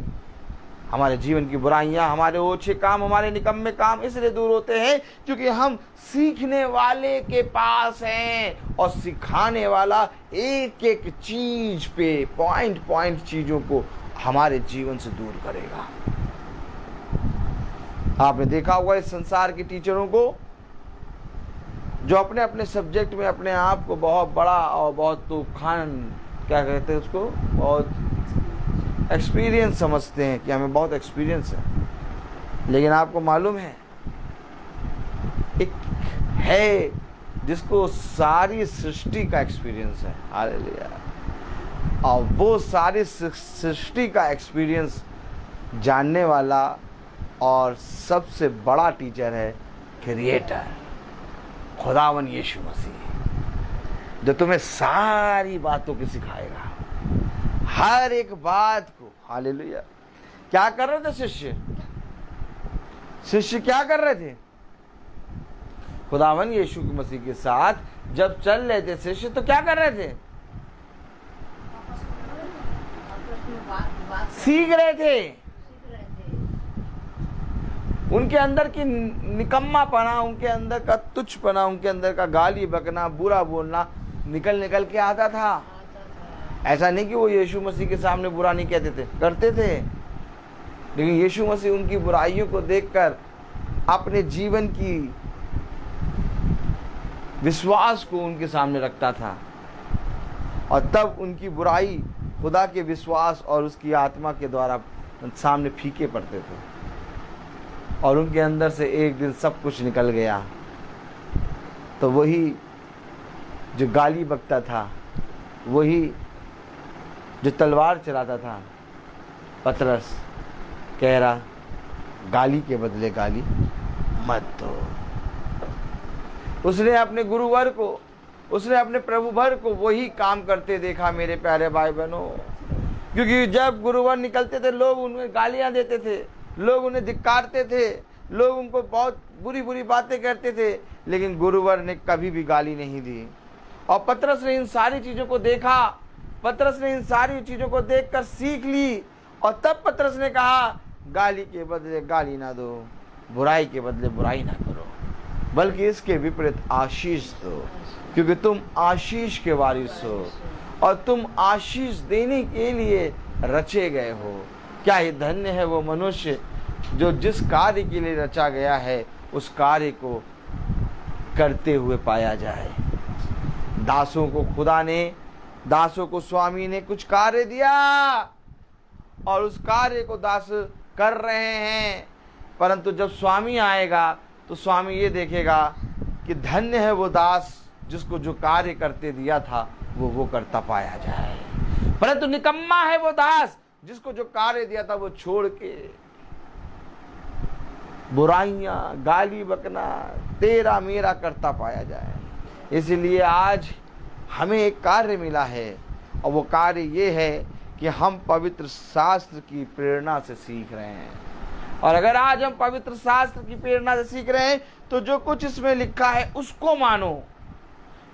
D: हमारे जीवन की बुराइयां, हमारे ओछे काम, हमारे निकम्मे काम इसलिए दूर होते हैं क्योंकि हम सीखने वाले के पास हैं। और सिखाने वाला एक एक चीज पे, पॉइंट चीजों को हमारे जीवन से दूर करेगा। आपने देखा होगा इस संसार के टीचरों को, जो अपने अपने सब्जेक्ट में अपने आप को बहुत बड़ा और बहुत तूफान, क्या कहते हैं उसको, बहुत एक्सपीरियंस समझते हैं कि हमें बहुत एक्सपीरियंस है। लेकिन आपको मालूम है, एक है जिसको सारी सृष्टि का एक्सपीरियंस है। हालेलुया। और वो सारी सृष्टि का एक्सपीरियंस जानने वाला और सबसे बड़ा टीचर है क्रिएटर। खुदावन यीशु मसीह, जो तुम्हें सारी बातों को सिखाएगा, हर एक बात को। हालेलुया। क्या कर रहे थे शिष्य? शिष्य क्या कर रहे थे? खुदावन यीशु मसीह के साथ जब चल रहे थे शिष्य, तो क्या कर रहे थे? सीख रहे थे। उनके अंदर की निकम्मापना, उनके अंदर का तुच्छपना, उनके अंदर का गाली बकना, बुरा बोलना निकल निकल के आता था। ऐसा नहीं कि वो यीशु मसीह के सामने बुरा नहीं कहते थे, करते थे, लेकिन यीशु मसीह उनकी बुराइयों को देखकर अपने जीवन की विश्वास को उनके सामने रखता था, और तब उनकी बुराई खुदा के विश्वास और उसकी आत्मा के द्वारा सामने फीके पड़ते थे, और उनके अंदर से एक दिन सब कुछ निकल गया। तो वही जो गाली बकता था, वही जो तलवार चलाता था, पतरस कह रहा, गाली के बदले गाली मत दो। उसने अपने गुरुवर को, उसने अपने प्रभुवर को वही काम करते देखा मेरे प्यारे भाई बहनों। क्योंकि जब गुरुवर निकलते थे, लोग उन्हें गालियां देते थे, लोग उन्हें धिक्कारते थे, लोग उनको बहुत बुरी बुरी बातें करते थे, लेकिन गुरुवर ने कभी भी गाली नहीं दी। और पतरस ने इन सारी चीज़ों को देखा, पतरस ने इन सारी चीज़ों को देखकर सीख ली, और तब पतरस ने कहा, गाली के बदले गाली ना दो, बुराई के बदले बुराई ना करो, बल्कि इसके विपरीत आशीष दो, क्योंकि तुम आशीष के वारिस हो और तुम आशीष देने के लिए रचे गए हो। क्या ही धन्य है वो मनुष्य जो जिस कार्य के लिए रचा गया है उस कार्य को करते हुए पाया जाए। दासों को खुदा ने, दासों को स्वामी ने कुछ कार्य दिया और उस कार्य को दास कर रहे हैं, परंतु जब स्वामी आएगा तो स्वामी ये देखेगा कि धन्य है वो दास जिसको जो कार्य करते दिया था वो करता पाया जाए, परंतु निकम्मा है वो दास जिसको जो कार्य दिया था वो छोड़ के बुराइयां, गाली बकना, तेरा मेरा करता पाया जाए। इसलिए आज हमें एक कार्य मिला है, और वो कार्य ये है कि हम पवित्र शास्त्र की प्रेरणा से सीख रहे हैं। और अगर आज हम पवित्र शास्त्र की प्रेरणा से सीख रहे हैं तो जो कुछ इसमें लिखा है उसको मानो।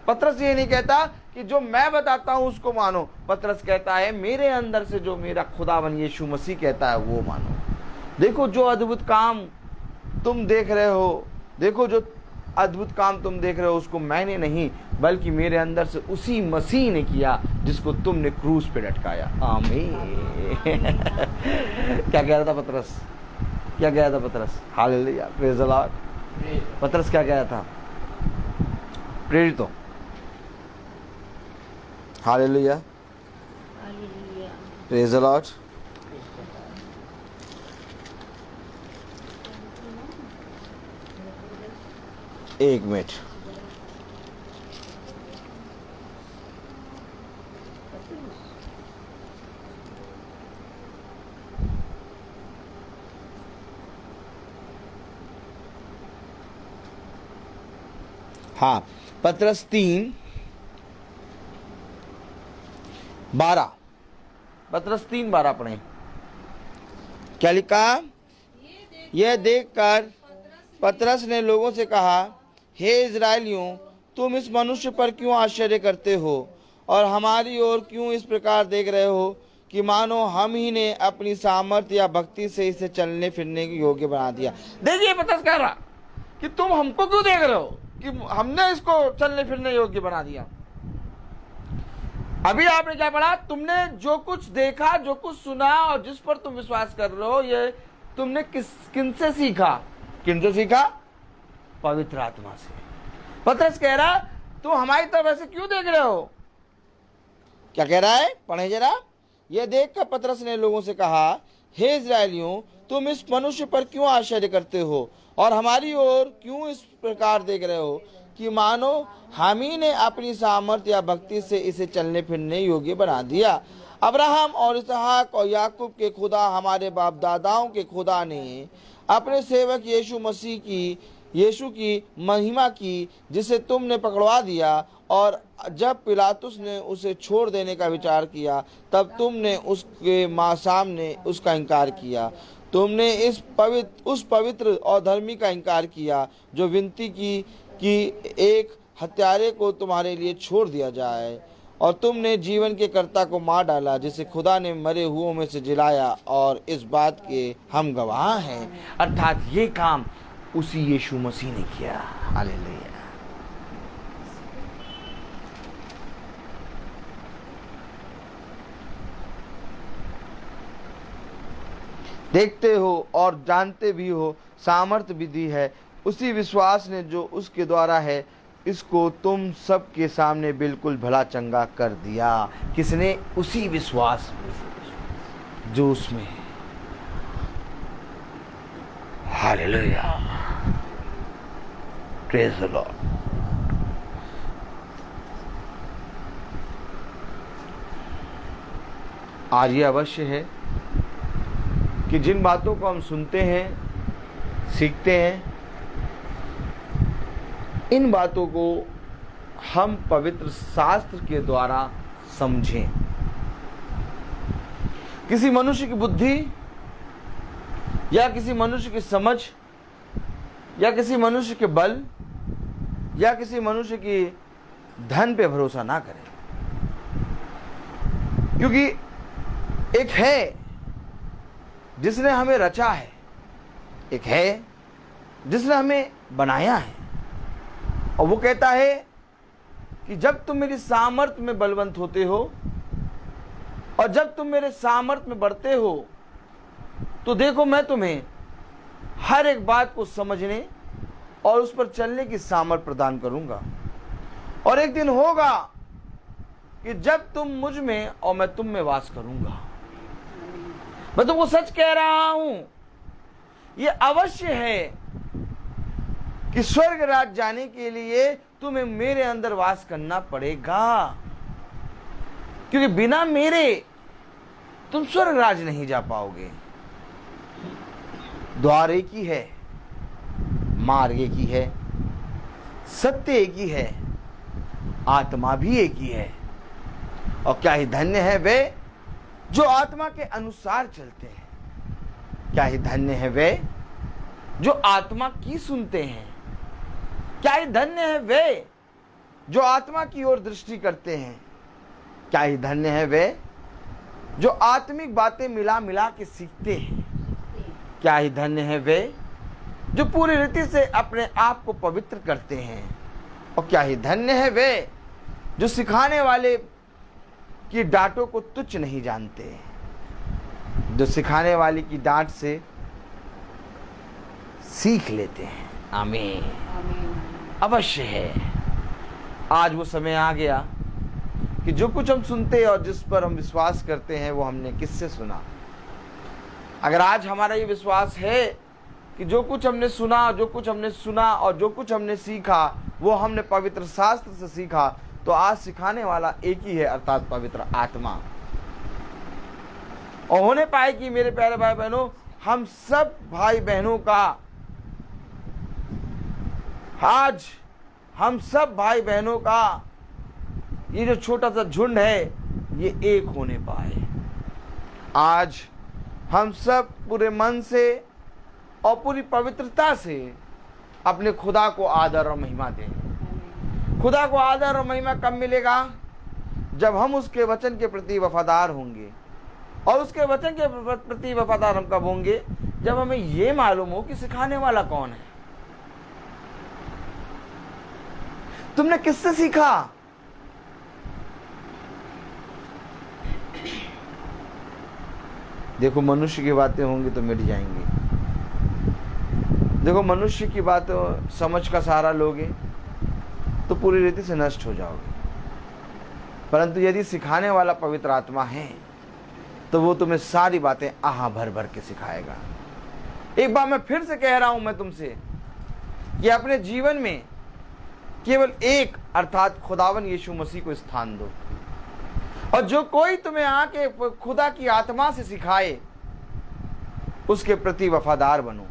D: पतरस ये नहीं कहता कि जो मैं बताता हूं उसको मानो, पतरस कहता है मेरे अंदर से जो मेरा खुदावन यीशु मसीह कहता है वो मानो। देखो जो अद्भुत काम तुम देख रहे हो, देखो जो अद्भुत काम तुम देख रहे हो, उसको मैंने नहीं बल्कि मेरे अंदर से उसी मसीह ने किया जिसको तुमने क्रूस पे लटकाया। आमीन। क्या कह रहा था पतरस? क्या कह रहा था पतरस? Hallelujah, praise the Lord. पतरस क्या कह रहा था? प्रेरित हो। Hallelujah, praise the Lord. एक मिनट। हाँ, पतरस 3:12, पतरस 3:12 पढ़ें। क्या लिखा? यह देखकर पतरस ने लोगों से कहा, हे इज़राइलियों, तुम इस मनुष्य पर क्यों आश्चर्य करते हो और हमारी ओर क्यों इस प्रकार देख रहे हो कि मानो हम ही ने अपनी सामर्थ्य या भक्ति से इसे चलने फिरने के योग्य बना दिया। देखिए पतरस कह रहा कि तुम हमको क्यों देख रहे हो कि हमने इसको चलने फिरने योग्य बना दिया। अभी आपने क्या पढ़ा? तुमने जो कुछ देखा, जो कुछ सुना और जिस पर तुम विश्वास कर रहे हो, ये तुमने किनसे सीखा? किनसे सीखा? पवित्र आत्मा से। पतरस कह रहा तुम हमारी तरफ ऐसे क्यों देख रहे हो? क्या कह रहा है? पढ़े जरा। यह देखकर पतरस ने लोगों से कहा, हे इज़राइलियों, तुम इस मनुष्य पर क्यों आश्चर्य करते हो और हमारी ओर क्यों इस प्रकार देख रहे हो कि मानो हम ही ने अपनी सामर्थ्य या भक्ति से इसे चलने फिरने योग्य बना दिया। अब्राहम और इसहाक और याकूब के खुदा, हमारे बाप दादाओं के खुदा ने अपने सेवक यीशु मसीह की यीशु की महिमा की जिसे तुमने पकड़वा दिया, और जब पिलातुस ने उसे छोड़ देने का विचार किया तब तुमने उसके सामने उसका इनकार किया। तुमने उस पवित्र और धर्मी का इनकार किया जो विनती की कि एक हत्यारे को तुम्हारे लिए छोड़ दिया जाए, और तुमने जीवन के कर्ता को मार डाला जिसे खुदा ने मरे हुओं में से जिलाया, और इस बात के हम गवाह हैं। अर्थात ये काम उसी यीशु मसीह ने किया। हालेलुया। देखते हो और जानते भी हो, सामर्थ्य भी दी है उसी विश्वास ने जो उसके द्वारा है, इसको तुम सबके सामने बिल्कुल भला चंगा कर दिया। किसने? उसी विश्वास जो उसमें है। Hallelujah, praise the Lord. आज ये अवश्य है कि जिन बातों को हम सुनते हैं, सीखते हैं, इन बातों को हम पवित्र शास्त्र के द्वारा समझें। किसी मनुष्य की बुद्धि या किसी मनुष्य की समझ या किसी मनुष्य के बल या किसी मनुष्य की धन पे भरोसा ना करें, क्योंकि एक है जिसने हमें रचा है, एक है जिसने हमें बनाया है, और वो कहता है कि जब तुम मेरी सामर्थ में बलवंत होते हो और जब तुम मेरे सामर्थ में बढ़ते हो, तो देखो मैं तुम्हें हर एक बात को समझने और उस पर चलने की सामर्थ प्रदान करूंगा। और एक दिन होगा कि जब तुम मुझ में और मैं तुम में वास करूंगा। मैं तुमको सच कह रहा हूं, यह अवश्य है कि स्वर्ग राज जाने के लिए तुम्हें मेरे अंदर वास करना पड़ेगा, क्योंकि बिना मेरे तुम स्वर्ग राज नहीं जा पाओगे। द्वार एक ही है, मार्ग एक ही है, सत्य एक ही है, आत्मा भी एक ही है। और क्या ही धन्य है वे जो आत्मा के अनुसार चलते हैं। क्या ही धन्य है वे जो आत्मा की सुनते हैं। क्या ही धन्य है वे जो आत्मा की ओर दृष्टि करते हैं। क्या ही धन्य है वे जो आत्मिक बातें मिला मिला के सीखते हैं। क्या ही धन्य है वे जो पूरी रीति से अपने आप को पवित्र करते हैं। और क्या ही धन्य है वे जो सिखाने वाले की डांटों को तुच्छ नहीं जानते, जो सिखाने वाले की डांट से सीख लेते हैं। आमीन। अवश्य है आज वो समय आ गया कि जो कुछ हम सुनते और जिस पर हम विश्वास करते हैं वो हमने किससे सुना। अगर आज हमारा ये विश्वास है कि जो कुछ हमने सुना और जो कुछ हमने सीखा वो हमने पवित्र शास्त्र से सीखा, तो आज सिखाने वाला एक ही है, अर्थात पवित्र आत्मा। और होने पाए कि मेरे प्यारे भाई बहनों, हम सब भाई बहनों का आज हम सब भाई बहनों का ये जो छोटा सा झुंड है ये एक होने पाए। आज हम सब पूरे मन से और पूरी पवित्रता से अपने खुदा को आदर और महिमा दें। खुदा को आदर और महिमा कब मिलेगा? जब हम उसके वचन के प्रति वफादार होंगे। और उसके वचन के प्रति वफादार हम कब होंगे? जब हमें ये मालूम हो कि सिखाने वाला कौन है। तुमने किससे सीखा? देखो मनुष्य की बातें होंगी तो मिट जाएंगी। देखो मनुष्य की बातों समझ का सहारा लोगे तो पूरी रीति से नष्ट हो जाओगे। परंतु यदि सिखाने वाला पवित्र आत्मा है तो वो तुम्हें सारी बातें आहा भर भर के सिखाएगा। एक बार मैं फिर से कह रहा हूं मैं तुमसे कि अपने जीवन में केवल एक अर्थात खुदावन यीशु मसीह को स्थान दो। और जो कोई तुम्हें आके खुदा की आत्मा से सिखाए उसके प्रति वफादार बनो।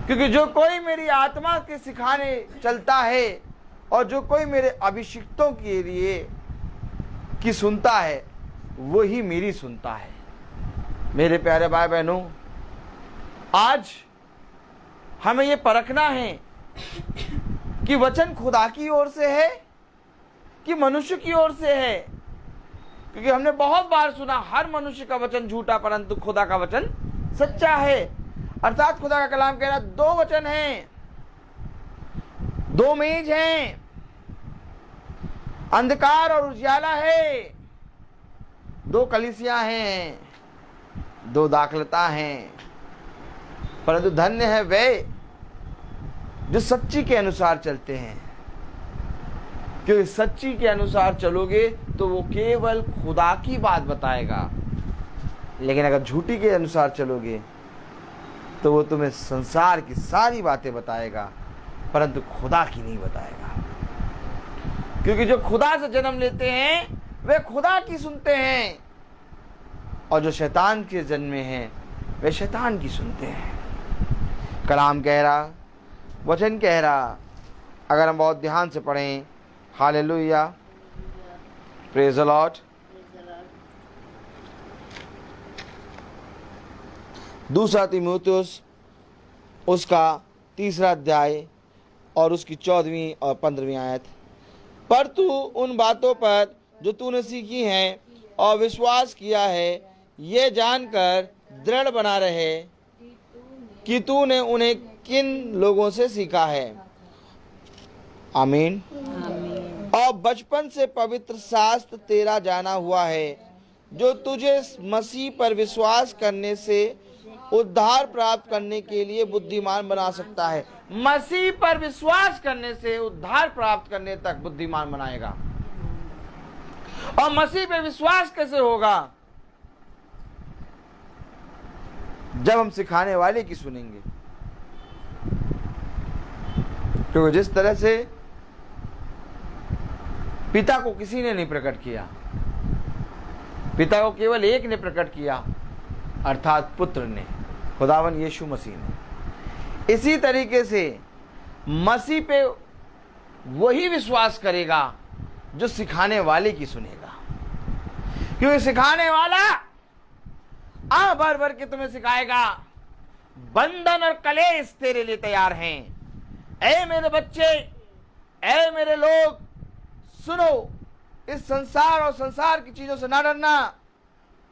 D: क्योंकि जो कोई मेरी आत्मा के सिखाने चलता है और जो कोई मेरे अभिषिक्तों के लिए की सुनता है वही मेरी सुनता है। मेरे प्यारे भाई बहनों, आज हमें ये परखना है कि वचन खुदा की ओर से है कि मनुष्य की ओर से है। क्योंकि हमने बहुत बार सुना हर मनुष्य का वचन झूठा परंतु खुदा का वचन सच्चा है। अर्थात खुदा का कलाम कह रहा है दो वचन हैं, दो मेज हैं, अंधकार और उजियाला है, दो कलीसियां हैं, दो दाखलता हैं, परंतु धन्य है वे जो सच्ची के अनुसार चलते हैं। क्योंकि सच्ची के अनुसार चलोगे तो वो केवल खुदा की बात बताएगा, लेकिन अगर झूठी के अनुसार चलोगे तो वो तुम्हें संसार की सारी बातें बताएगा परंतु खुदा की नहीं बताएगा। क्योंकि जो खुदा से जन्म लेते हैं वे खुदा की सुनते हैं और जो शैतान के जन्मे हैं वे शैतान की सुनते हैं। कलाम कह रहा, वचन कह रहा, अगर हम बहुत ध्यान से पढ़ें, हालेलुया, प्रेज द लॉर्ड। दूसरा तीमुथियुस उसका 3 अध्याय और उसकी 14वीं और 15वीं आयत। पर तू उन बातों पर जो तूने सीखी हैं और विश्वास किया है ये जानकर दृढ़ बना रहे कि तूने उन्हें किन लोगों से सीखा है। आमीन। और बचपन से पवित्र शास्त्र तेरा जाना हुआ है जो तुझे मसीह पर विश्वास करने से उद्धार प्राप्त करने के लिए बुद्धिमान बना सकता है। मसीह पर विश्वास करने से उद्धार प्राप्त करने तक बुद्धिमान बनाएगा। और मसीह पे विश्वास कैसे होगा? जब हम सिखाने वाले की सुनेंगे। क्योंकि जिस तरह से पिता को किसी ने नहीं प्रकट किया, पिता को केवल एक ने प्रकट किया अर्थात पुत्र ने, खुदावन यीशु मसीह ने। इसी तरीके से मसीह पे वही विश्वास करेगा जो सिखाने वाले की सुनेगा। क्योंकि सिखाने वाला भर भर के तुम्हें सिखाएगा। बंधन और कलेश तेरे लिए तैयार हैं। ऐ मेरे बच्चे, ऐ मेरे लोग, सुनो, इस संसार और संसार की चीजों से ना डरना,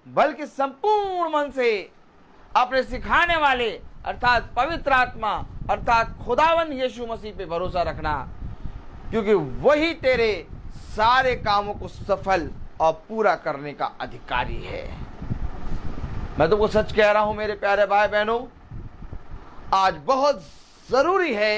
D: बल्कि संपूर्ण मन से अपने सिखाने वाले अर्थात पवित्र आत्मा अर्थात खुदावन यीशु मसीह पे भरोसा रखना। क्योंकि वही तेरे सारे कामों को सफल और पूरा करने का अधिकारी है। मैं तुमको सच कह रहा हूं मेरे प्यारे भाई बहनों, आज बहुत जरूरी है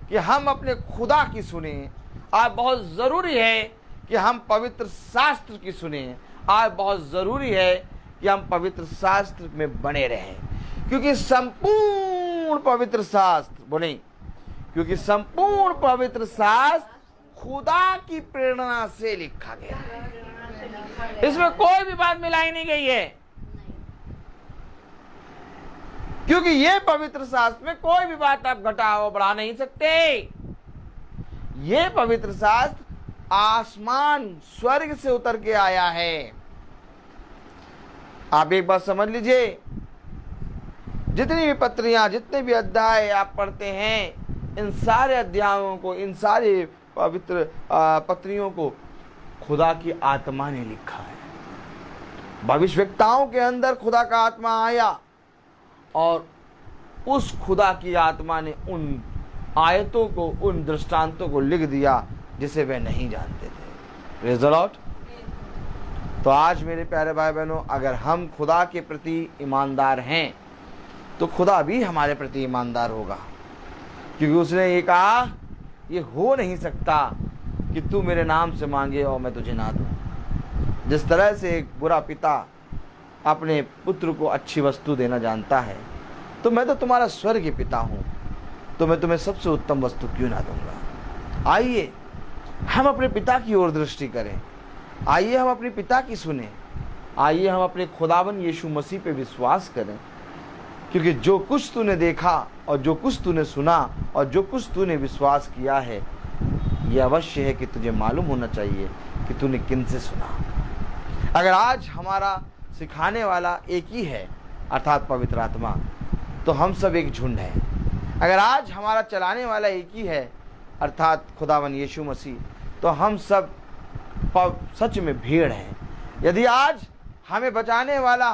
D: कि हम अपने खुदा की सुने। आज बहुत जरूरी है कि हम पवित्र शास्त्र की सुने। आज बहुत जरूरी है कि हम पवित्र शास्त्र में बने रहें। क्योंकि संपूर्ण पवित्र शास्त्र बोले, क्योंकि संपूर्ण पवित्र शास्त्र खुदा की प्रेरणा से लिखा गया है। इसमें कोई भी बात मिलाई नहीं गई है। क्योंकि ये पवित्र शास्त्र में कोई भी बात आप घटा और बढ़ा नहीं सकते। ये पवित्र शास्त्र आसमान स्वर्ग से उतर के आया है। आप एक बात समझ लीजिए, जितनी भी पत्रियां, जितने भी अध्याय आप पढ़ते हैं, इन सारे अध्यायों को, इन सारे पवित्र पत्रियों को खुदा की आत्मा ने लिखा है। भविष्यवक्ताओं के अंदर खुदा का आत्मा आया और उस खुदा की आत्मा ने उन आयतों को, उन दृष्टांतों को लिख दिया जिसे वे नहीं जानते थे। Praise the Lord. तो आज मेरे प्यारे भाई बहनों, अगर हम खुदा के प्रति ईमानदार हैं तो खुदा भी हमारे प्रति ईमानदार होगा। क्योंकि उसने ये कहा, ये हो नहीं सकता कि तू मेरे नाम से मांगे और मैं तुझे ना दूं। जिस तरह से एक बुरा पिता अपने पुत्र को अच्छी वस्तु देना जानता है, तो मैं तो तुम्हारा स्वर्गीय पिता हूँ, तो मैं तुम्हें सबसे उत्तम वस्तु क्यों ना दूंगा। आइए हम अपने पिता की ओर दृष्टि करें। आइए हम अपने पिता की सुने। आइए हम अपने खुदावन यीशु मसीह पे विश्वास करें। क्योंकि जो कुछ तूने देखा और जो कुछ तूने सुना और जो कुछ तूने विश्वास किया है, यह अवश्य है कि तुझे मालूम होना चाहिए कि तूने किन से सुना। अगर आज हमारा सिखाने वाला एक ही है अर्थात पवित्र आत्मा, तो हम सब एक झुंड हैं। अगर आज हमारा चलाने वाला एक ही है अर्थात खुदावन यीशु मसीह, तो हम सब सच में भीड़ हैं। यदि आज हमें बचाने वाला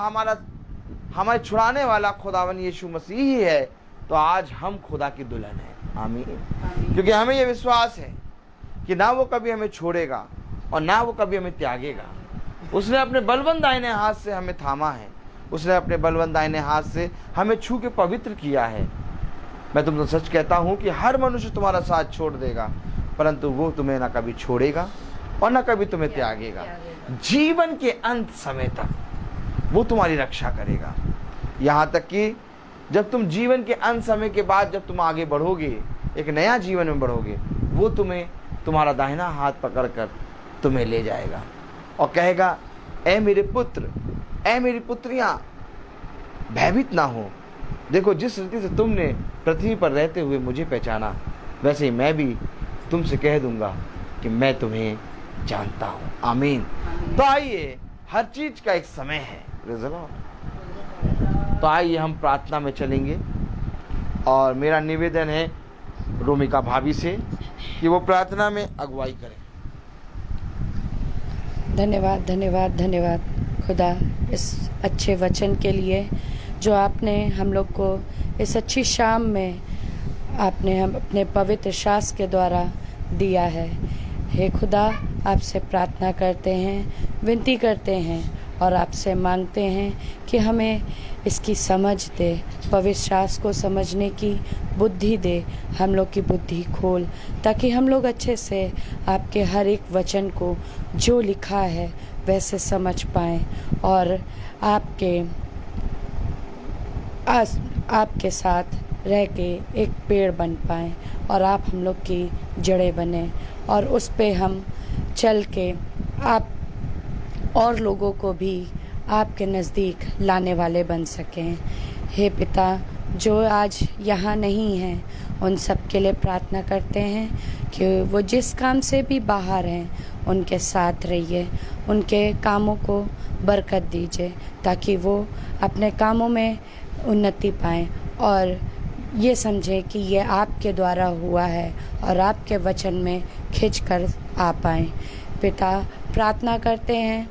D: हमें छुड़ाने वाला खुदावन यीशु मसीह ही है, तो आज हम खुदा की दुल्हन हैं। आमीन। क्योंकि हमें यह विश्वास है कि ना वो कभी हमें छोड़ेगा और ना वो कभी हमें त्यागेगा। उसने अपने बलवंत दाहिने हाथ से हमें थामा है, उसने अपने बलवंत दाहिने हाथ से हमें छू के पवित्र किया है। मैं तुमसे सच कहता हूँ कि हर मनुष्य तुम्हारा साथ छोड़ देगा, परंतु वो तुम्हें ना कभी छोड़ेगा और ना कभी तुम्हें त्यागेगा। जीवन के अंत समय तक वो तुम्हारी रक्षा करेगा। यहाँ तक कि जब तुम जीवन के अंत समय के बाद जब तुम आगे बढ़ोगे, एक नया जीवन में बढ़ोगे, वो तुम्हें तुम्हारा दाहिना हाथ पकड़कर तुम्हें ले जाएगा और कहेगा, ऐ मेरे पुत्र, ऐ मेरी पुत्रियां, भयभीत ना हो। देखो, जिस रीति से तुमने पृथ्वी पर रहते हुए मुझे पहचाना, वैसे ही मैं भी तुमसे कह दूंगा कि मैं तुम्हें जानता हूँ। आमीन। तो आइए, हर चीज का एक समय है। तो आइए हम प्रार्थना में चलेंगे और मेरा निवेदन है रोमिका भाभी से कि वो प्रार्थना में अगुवाई करें।
E: धन्यवाद धन्यवाद धन्यवाद खुदा, इस अच्छे वचन के लिए जो आपने हम लोग को इस अच्छी शाम में आपने हम अपने पवित्र शास्त्र के द्वारा दिया है। हे खुदा, आपसे प्रार्थना करते हैं, विनती करते हैं और आपसे मांगते हैं कि हमें इसकी समझ दे, पवित्र शास्त्र को समझने की बुद्धि दे, हम लोग की बुद्धि खोल, ताकि हम लोग अच्छे से आपके हर एक वचन को जो लिखा है वैसे समझ पाएँ और आपके साथ रह के एक पेड़ बन पाएँ और आप हम लोग की जड़ें बने और उस पे हम चल के आप और लोगों को भी आपके नज़दीक लाने वाले बन सकें। हे पिता, जो आज यहाँ नहीं हैं, उन सब के लिए प्रार्थना करते हैं कि वो जिस काम से भी बाहर हैं उनके साथ रहिए, उनके कामों को बरकत दीजिए, ताकि वो अपने कामों में उन्नति पाएँ और ये समझें कि ये आपके द्वारा हुआ है और आपके वचन में खिंच कर आ पाएँ। पिता, प्रार्थना करते हैं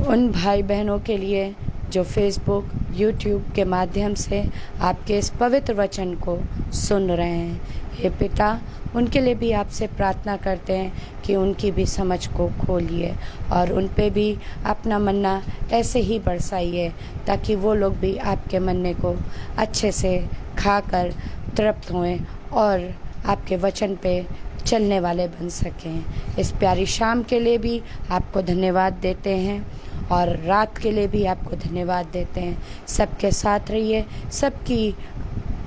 E: उन भाई बहनों के लिए जो फेसबुक, यूट्यूब के माध्यम से आपके इस पवित्र वचन को सुन रहे हैं। हे पिता, उनके लिए भी आपसे प्रार्थना करते हैं कि उनकी भी समझ को खोलिए और उन पे भी अपना मन्ना ऐसे ही बरसाइए, ताकि वो लोग भी आपके मन्ने को अच्छे से खाकर तृप्त होएं और आपके वचन पे चलने वाले बन सकें। इस प्यारी शाम के लिए भी आपको धन्यवाद देते हैं और रात के लिए भी आपको धन्यवाद देते हैं। सबके साथ रहिए, सबकी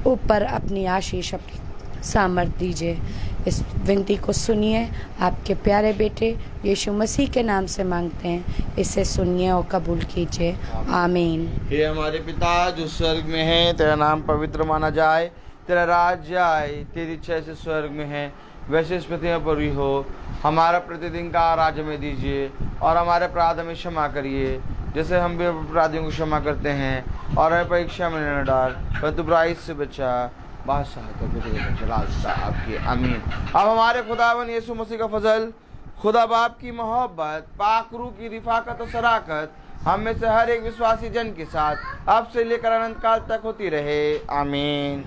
E: ऊपर अपनी आशीष, अपनी सामर्थ दीजिए। इस विनती को सुनिए, आपके प्यारे बेटे यीशु मसीह के नाम से मांगते हैं, इसे सुनिए और कबूल कीजिए। आमीन।
D: हे हमारे पिता जो स्वर्ग में है, तेरा नाम पवित्र माना जाए, तेरा राज्य आए, तेरी इच्छा जैसे स्वर्ग में है वैसे इस पृथ्वी पर भी हो। हमारा प्रतिदिन का आहार हमें दीजिए और हमारे अपराध हमें क्षमा करिए जैसे हम भी अपराधियों को क्षमा करते हैं, और हमें परीक्षा में न डाल परंतु बुराई से बचा, आपकी। आमीन। अब हमारे खुदावन यीशु मसीह का फजल, खुदा बाप की मोहब्बत, पाक रूह की रिफाकत और शराकत हम में से हर एक विश्वासी जन के साथ अब से लेकर अनंत काल तक होती रहे। आमीन।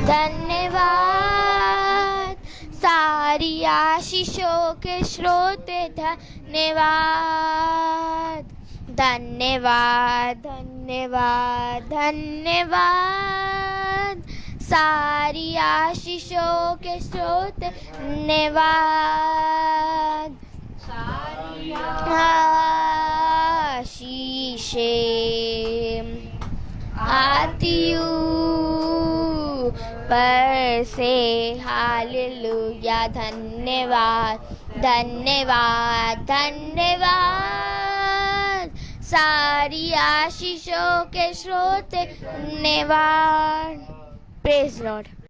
A: धन्यवाद सारी आशीषों के श्रोते, धन्यवाद धन्यवाद धन्यवाद धन्यवाद सारी आशीषों के श्रोते, धन्यवाद सारी आशीषें आती पर से, हालेलुया। धन्यवाद धन्यवाद धन्यवाद सारी आशीषों के स्रोत धन्यवाद। Praise Lord.